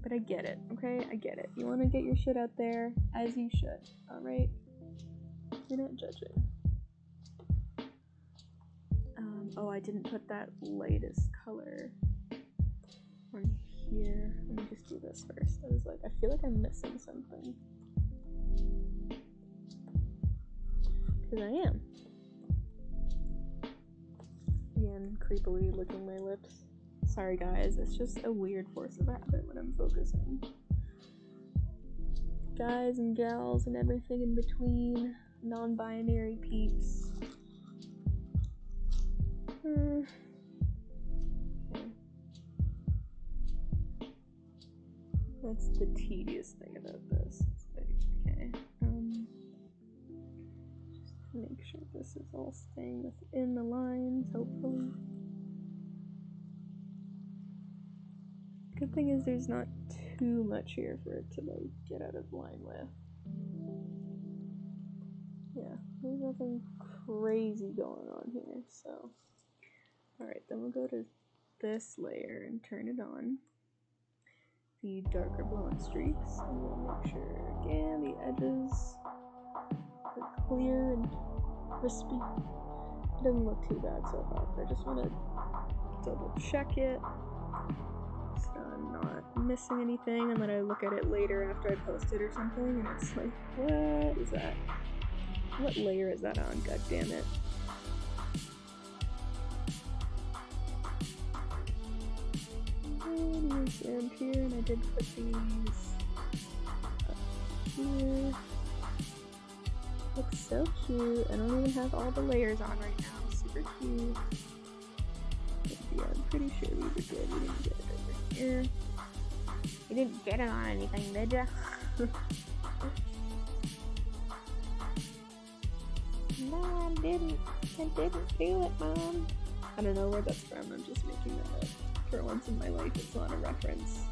But I get it, okay? I get it. You want to get your shit out there, as you should, alright? You're not judging. Oh, I didn't put that latest color on here. Let me just do this first. I was like, I feel like I'm missing something. Because I am. Again, creepily licking my lips. Sorry guys, it's just a weird force of habit when I'm focusing. Guys and gals and everything in between. Non-binary peeps. Okay. That's the tedious thing about this. It's like, okay, just make sure this is all staying within the lines, hopefully. Good thing is there's not too much here for it to like get out of line with. Yeah, there's nothing crazy going on here, so. Alright, then we'll go to this layer and turn it on. The darker blonde streaks, and we'll make sure, again, the edges are clear and crispy. It doesn't look too bad so far, but I just want to double check it so I'm not missing anything, and then I look at it later after I post it or something, and it's like, what is that? What layer is that on? God damn it. Here's around here, and I did put these up here. Looks so cute. I don't even have all the layers on right now. Super cute. But yeah, I'm pretty sure we were good. We didn't get it over here. We didn't get it on anything, did ya? No, I didn't. I didn't do it, Mom. I don't know where that's from. I'm just making that up. For once in my life, it's not a reference.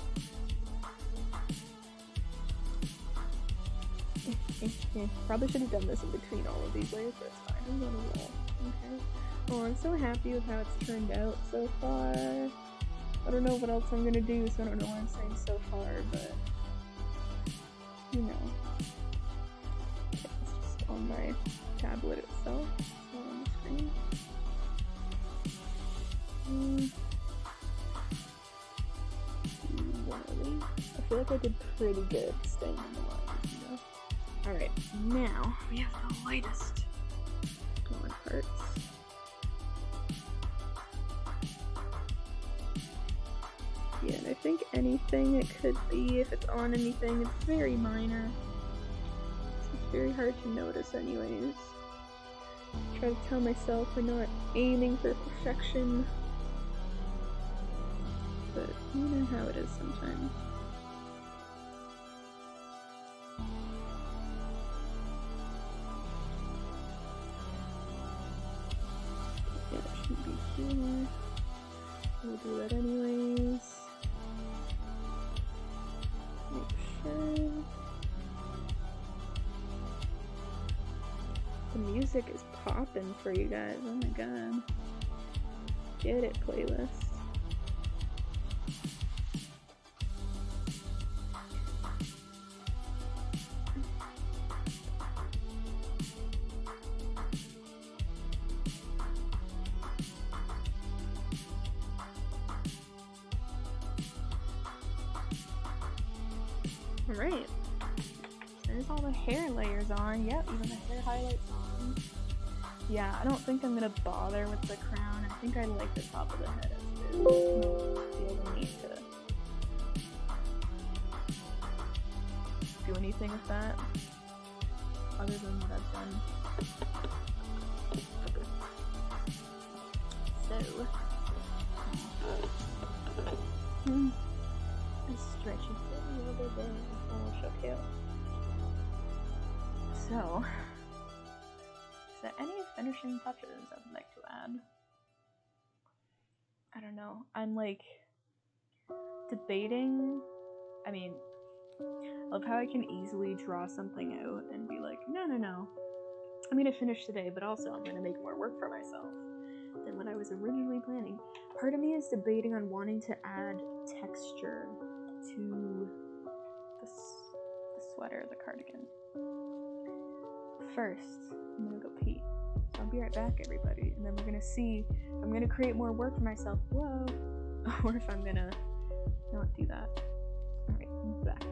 Probably should have done this in between all of these layers, but it's fine. I'm gonna roll. Okay. Oh, I'm so happy with how it's turned out so far. I don't know what else I'm gonna do, so I don't know why I'm saying so far, but you know. Okay, it's just on my tablet itself, it's not on the screen. I feel like I did pretty good staying in the lines, you know? Alright, now we have the lightest blonde parts. Yeah, and I think anything it could be, if it's on anything, it's very minor. So it's very hard to notice anyways. I try to tell myself we're not aiming for perfection. But you know how it is sometimes. Yeah, it shouldn't be here. We'll do that anyways. Make sure. music is popping for you guys. Oh my god. Get it, playlist. Alright. There's all the hair layers on. Yep, even the hair highlights on. Yeah, I don't think I'm gonna bother with the crown. I think I like the top of the head as it is. I don't feel the need to do anything with that other than what I've done. So, a stretchy thing over there. Oh, so cute. So, is there any finishing touches I would like to add? I don't know. I'm like debating. I mean, I love how I can easily draw something out and be like, no, I'm gonna finish today, but also I'm gonna make more work for myself than what I was originally planning. Part of me is debating on wanting to add texture to the sweater, the cardigan. First, I'm gonna go pee. So I'll be right back, everybody, and then we're gonna see if I'm gonna create more work for myself, whoa, or if I'm gonna not do that. Alright, I'm back.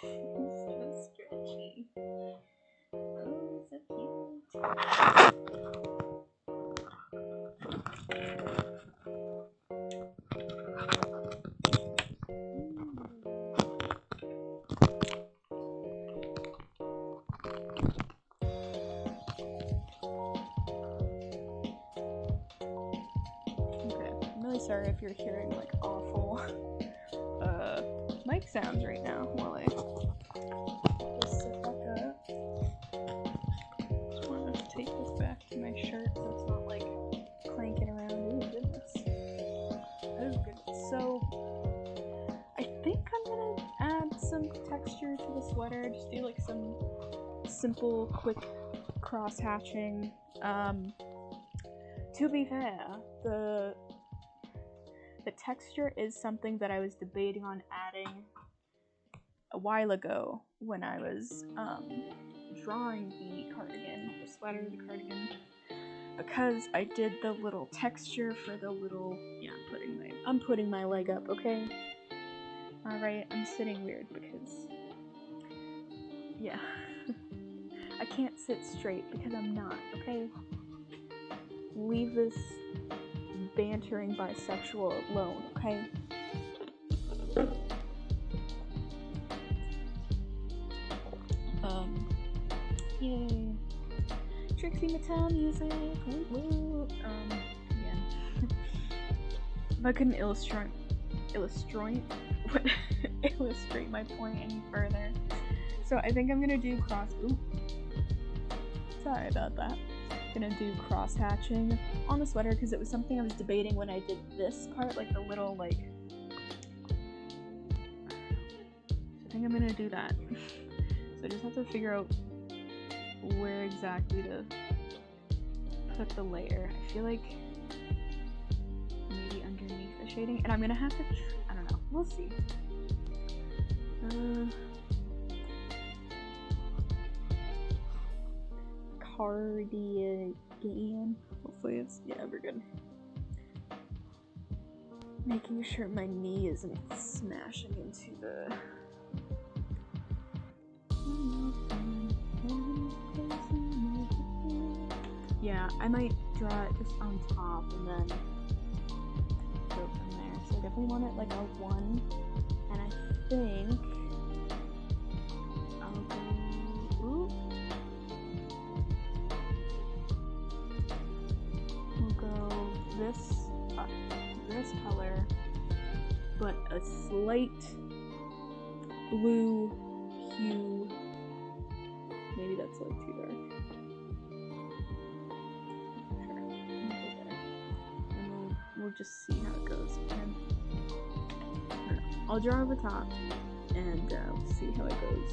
So stretchy. Oh, so cute. Okay, I'm really sorry if you're hearing like awful mic sounds right now while I just sit back up. Just want to take this back to my shirt so it's not like clanking around. Ooh, goodness. Oh, goodness. So, I think I'm gonna add some texture to the sweater. Just do like some simple, quick cross hatching. To to be fair, the texture is something that I was debating on adding a while ago when I was drawing the cardigan, the sweater, the cardigan, because I did the little texture for the little, yeah, I'm putting my leg up, okay? Alright, I'm sitting weird because, yeah, I can't sit straight because I'm not, okay? Leave this bantering bisexual alone, okay? Yay. Trixie Mattel music. Yeah. If I couldn't illustrate my point any further. So I think I'm gonna do sorry about that. Gonna do cross hatching on the sweater because it was something I was debating when I did this part, like the little So I think I'm gonna do that. So I just have to figure out where exactly to put the layer. I feel like maybe underneath the shading, and I'm gonna have to, I don't know, we'll see. Cardigan. Hopefully it's, yeah, we're good. Making sure my knee isn't smashing into the... Yeah, I might draw it just on top and then go from there. So I definitely want it like a 1, and I think I'll go, we'll go this color, but a slight blue hue. Maybe that's like too dark. We'll just see how it goes. And I don't know. I'll draw over top and we'll see how it goes.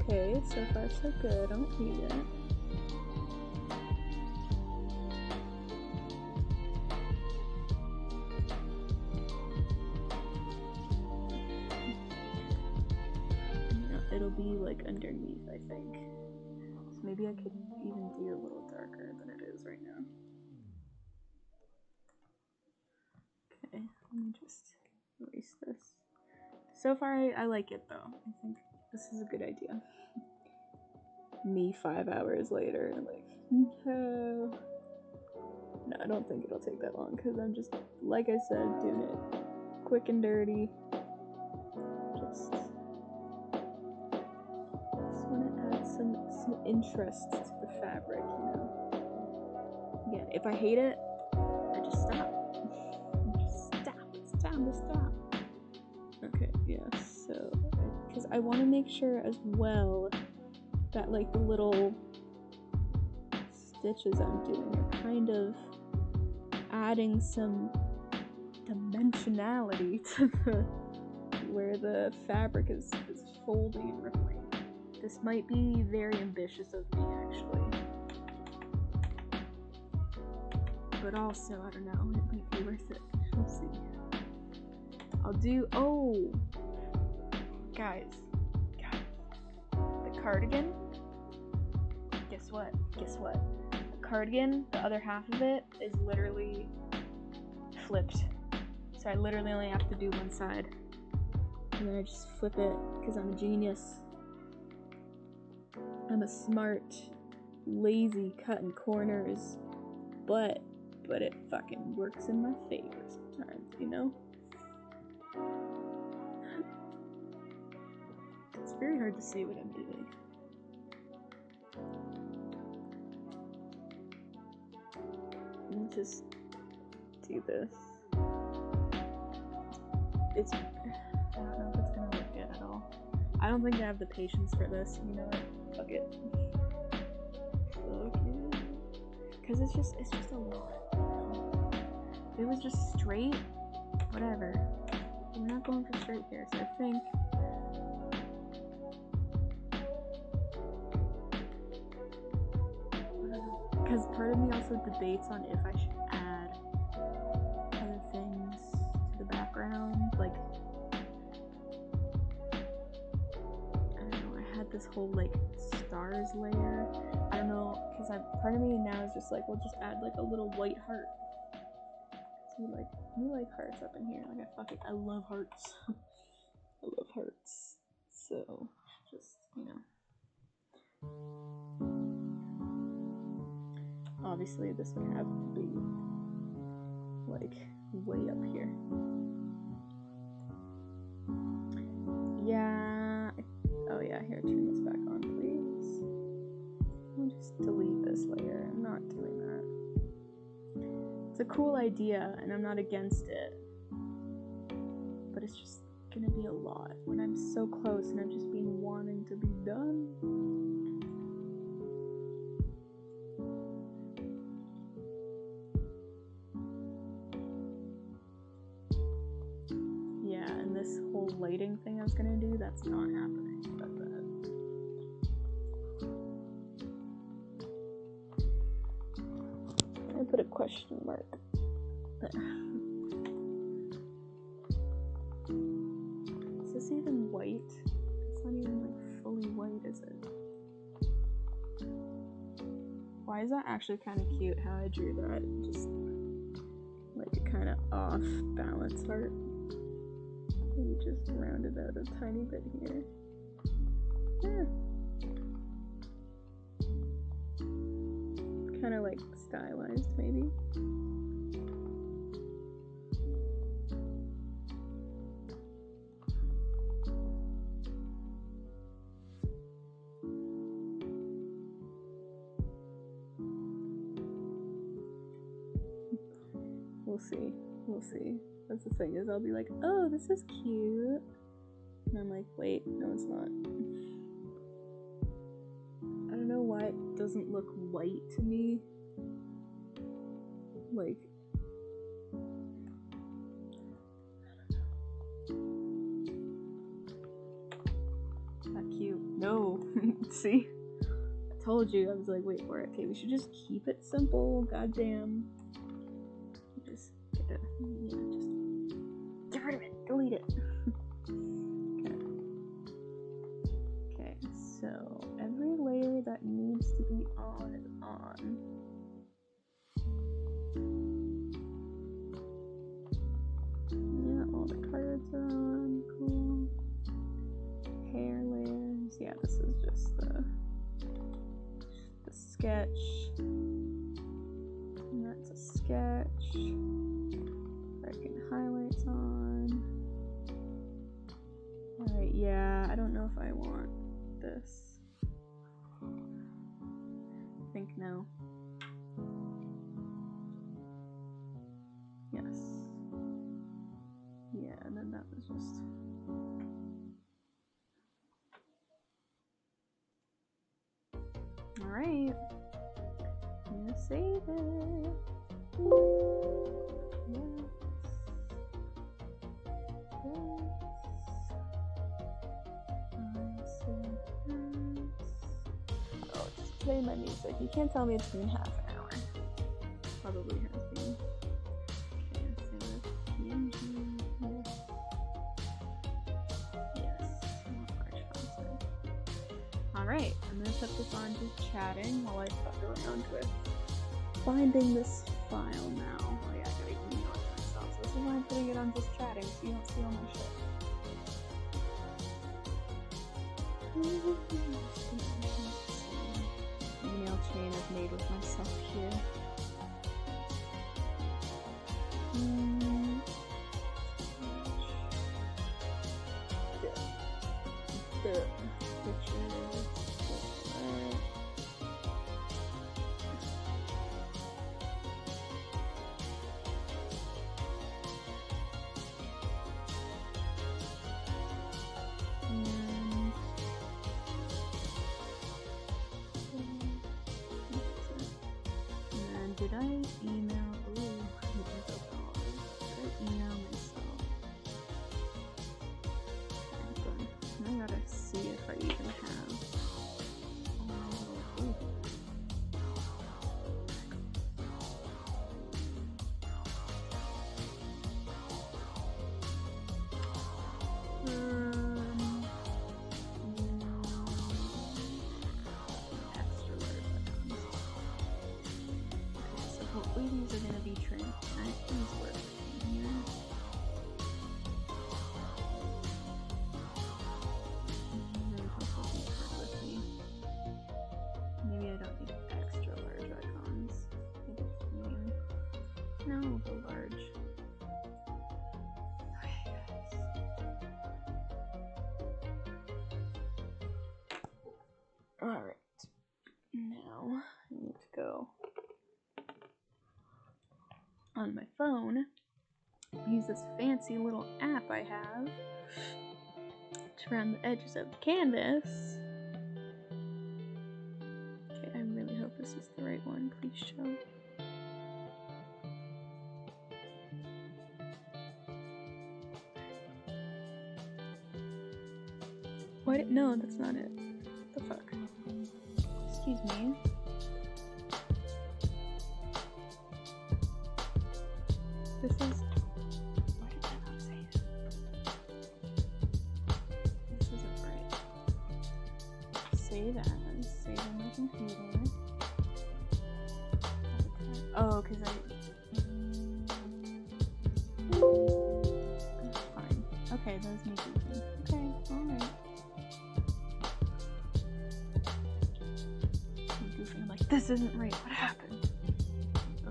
Okay, so far so good. I don't hate it. It'll be like underneath, I think. So maybe I could even do a little darker than it is right now. Okay, let me just erase this. So far, I like it though. I think this is a good idea. Me 5 hours later, like, no, I don't think it'll take that long because I'm just, like I said, doing it quick and dirty. Just want to add some interest to the fabric, you know. Again, if I hate it, I just stop. It's time to stop. Okay, yeah, so, because I want to make sure as well that, like, the little stitches I'm doing are kind of adding some dimensionality to where the fabric is folding and rippling. This might be very ambitious of me, actually. But also, I don't know, it might be worth it. We'll see. I'll do, guys, the cardigan, guess what, the cardigan, the other half of it is literally flipped, so I literally only have to do one side, and then I just flip it, because I'm a genius. I'm a smart, lazy cutting corners, but it fucking works in my favor sometimes, you know? It's very hard to see what I'm doing. Let's just do this. I don't know if it's gonna look good at all. I don't think I have the patience for this, you know what? Fuck it. Fuck it. Cause it's just a lot. If it was just straight, whatever. We're not going for straight here, so I think because part of me also debates on if I should add other things to the background, like, I don't know, I had this whole, like, stars layer, I don't know, because part of me now is just like, we'll just add, like, a little white heart, so we like hearts up in here, like, I love hearts, I love hearts, so, just, you know. Obviously, this would have to be, like, way up here. Yeah. Oh, yeah, here, turn this back on, please. I'll just delete this layer. I'm not doing that. It's a cool idea, and I'm not against it. But it's just gonna be a lot when I'm so close and I've just been wanting to be done. Lighting thing I was gonna do, that's not happening. But I put a question mark there. Is this even white? It's not even like fully white, is it? Why is that actually kind of cute how I drew that? Just like a kind of off balance heart. You just rounded out a tiny bit here. Yeah. Kind of like stylized, maybe. We'll see. That's the thing, is I'll be like, oh, this is cute. And I'm like, wait, no, it's not. I don't know why it doesn't look white to me. Like, I don't know. Not cute. No. See? I told you. I was like, wait for it. Okay, we should just keep it simple. Goddamn. Just get it. Yeah, just get rid of it. Delete it. Okay, so every layer that needs to be on is on. Yeah, all the cards are on. Cool. Hair layers. Yeah, this is just the sketch. And that's a sketch. Freaking highlights on. Alright, yeah, I don't know if I want this. I think no. Yes. Yeah, and then that was just... Alright. I'm gonna save it. Yes. Oh, just play my music. You can't tell me it's been half an hour. Probably has been. Okay, so that's PNG. Yes. Large font size. Alright, I'm gonna put this on to chatting while I fuck around with finding this file now. Oh yeah, I gotta email it to myself. So this is why I'm putting it on just chatting, so you don't see all my shit. Email chain I've made with myself here. The pictures. Did I email? Ooh, did I email myself? I gotta see if I even have. hopefully these are gonna be transparent. These work here. I'm really hopeful these work with me. Maybe I don't need extra large icons. Maybe just medium. No, the large. Okay, guys. Alright. Now I need to go on my phone, use this fancy little app I have to round the edges of the canvas. Okay, I really hope this is the right one. Please show. What? No, that's not it. What the fuck? Excuse me. This is. Why did that not say it? This isn't right. Save as. Save on my computer. Oh, because fine. Okay, those need goofing. Okay, alright. I'm like, this isn't right. What happened?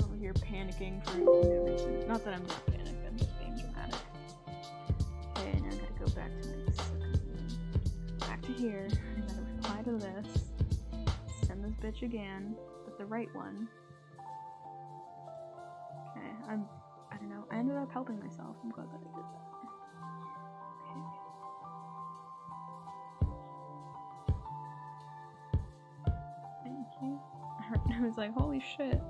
Over here panicking for no reason. Not that I'm not panicked, I'm just being dramatic. Okay, now I gotta go back to my second. Back to here. I gotta reply to this. Send this bitch again, but the right one. Okay, I don't know. I ended up helping myself. I'm glad that I did that. I was like, holy shit.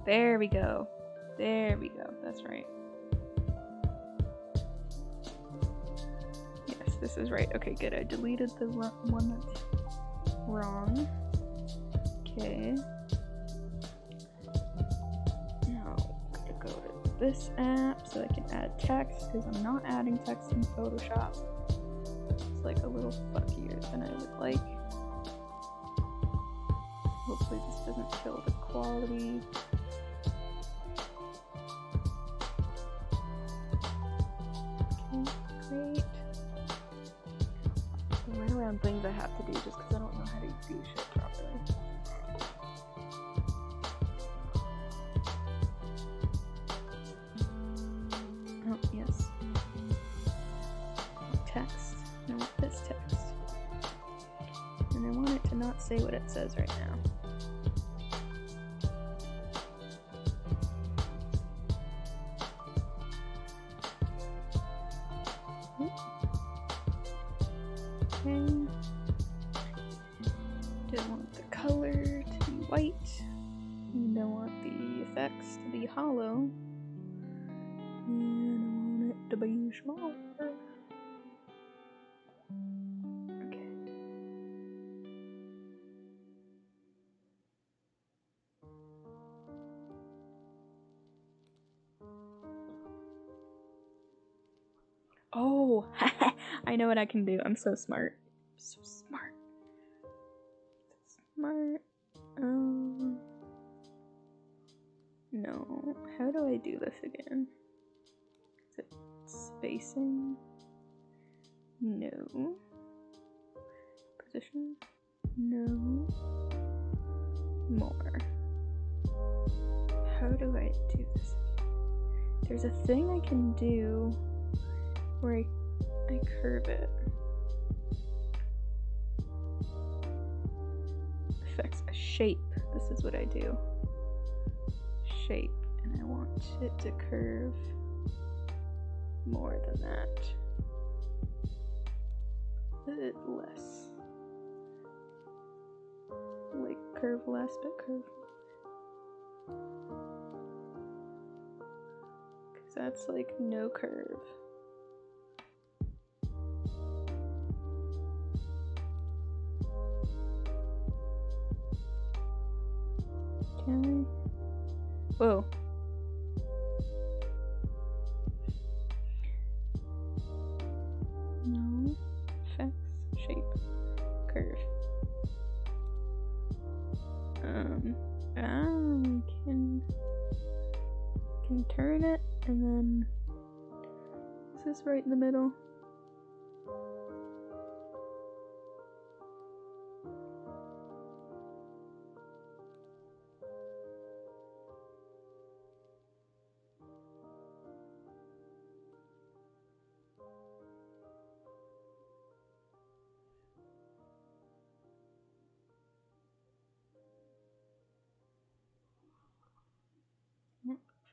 There we go. There we go. That's right. Yes, this is right. Okay, good. I deleted the one that's wrong. Okay. Now, I'm gonna go to this app so I can add text, because I'm not adding text in Photoshop. It's like a little fuckier than I would like. Hopefully this doesn't kill the quality. Okay, great. The runaround things I have to do just because I don't know how to do shit properly. Oh, yes. Text. I want this text. And I want it to not say what it says right now. Okay. Don't want the color to be white. Don't want the effects to be hollow. And I want it to be smaller. Okay. Oh, I know what I can do. I'm so smart. So smart. Smart. No. How do I do this again? Is it spacing? No. Position? No. More. How do I do this? There's a thing I can do where I curve it. Affects a shape. This is what I do. Shape. And I want it to curve more than that. A bit less. Like curve less, but curve more. Because that's like no curve. Okay. Whoa. No. Effects. Shape. Curve. I can turn it, and then is this right in the middle?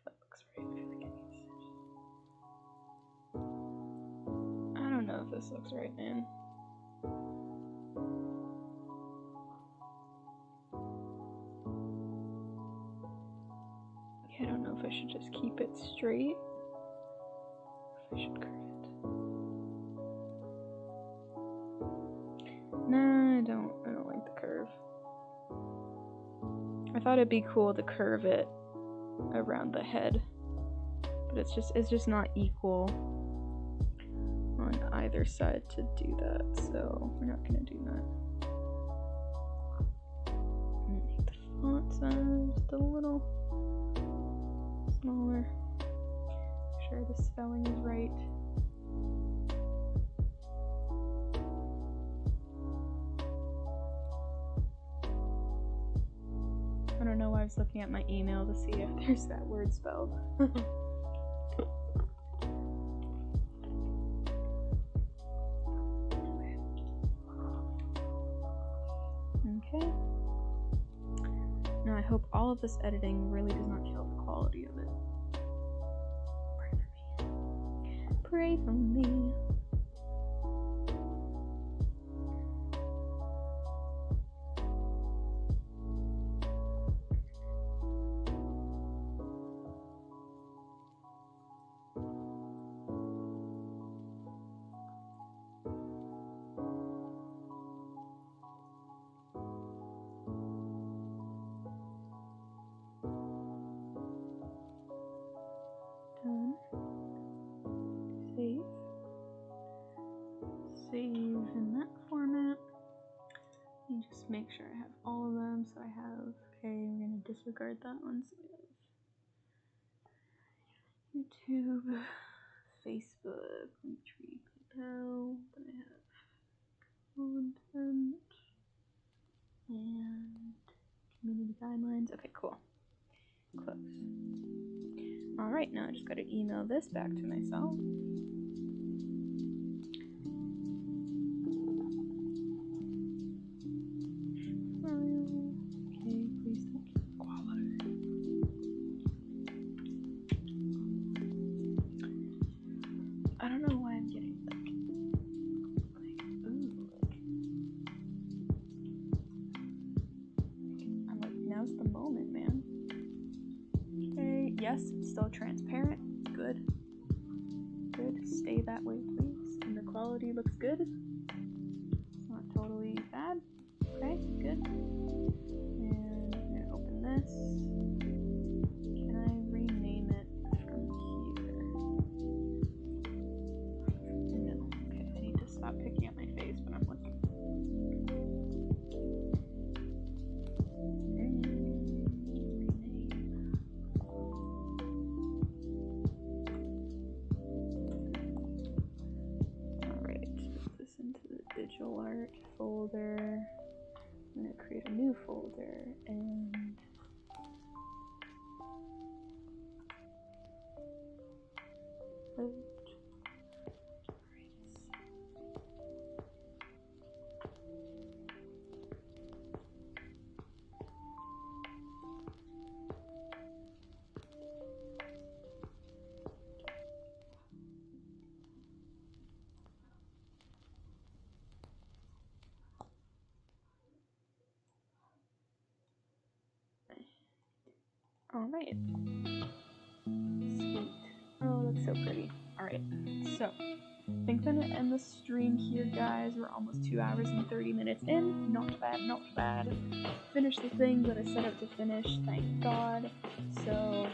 That looks right. I don't know if this looks right, man. I don't know if I should just keep it straight. If I should curve it. Nah, I don't like the curve. I thought it'd be cool to curve it around the head, but it's just not equal on either side to do that, so we're not gonna do that. I'm gonna make the font size just a little smaller. Make sure the spelling is right. I don't know why I was looking at my email to see if there's that word spelled. Okay. Now I hope all of this editing really does not kill the quality of it. Pray for me. Pray for me. Done. Save. Save in that format. And just make sure I have all of them. So I have, okay, we're gonna disregard that one. So we have YouTube, Facebook, Linktree, PayPal, then I have content, and community guidelines. Okay, cool. Close. Alright, now I just gotta email this back to myself. Okay, please don't keep quality. I don't know why I'm getting I'm like, now's the moment, man. Okay, yes, it's still transparent. Good. Good. Stay that way, please. And the quality looks good. It's not totally bad. Okay, good. And I'm gonna open this. Can I rename it from here? No. Okay, I need to stop picking at my face when I'm looking. Digital art folder. I'm going to create a new folder and load. Alright. Sweet. Oh, that's so pretty. Alright, so I think I'm gonna end the stream here, guys. We're almost 2 hours and 30 minutes in. Not bad, not bad. Finished the thing that I set out to finish, thank God. So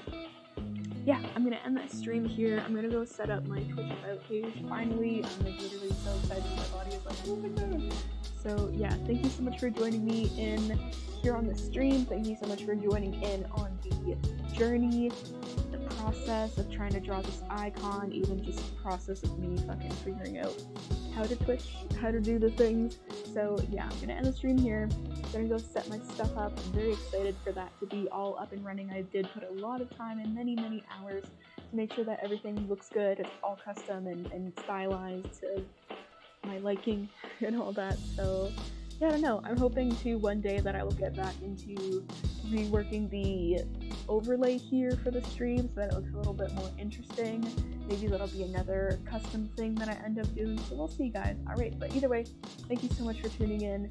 yeah, I'm gonna end that stream here. I'm gonna go set up my Twitch About page. Finally, I'm like literally so excited. My body is like, oh my god. So yeah, thank you so much for joining me in here on the stream. Thank you so much for joining in on the journey, the process of trying to draw this icon, even just the process of me fucking figuring out how to Twitch, how to do the things. So yeah, I'm gonna end the stream here. I'm gonna go set my stuff up. I'm very excited for that to be all up and running. I did put a lot of time and many hours to make sure that everything looks good. It's all custom and stylized to my liking and all that. So yeah, I don't know. I'm hoping to one day that I will get back into reworking the overlay here for the stream so that it looks a little bit more interesting. Maybe that'll be another custom thing that I end up doing. So we'll see, guys. Alright, but either way, thank you so much for tuning in.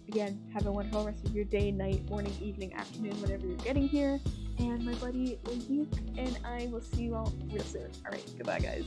Again, have a wonderful rest of your day, night, morning, evening, afternoon, whenever you're getting here. And my buddy Luke and I will see you all real soon. Alright, goodbye, guys.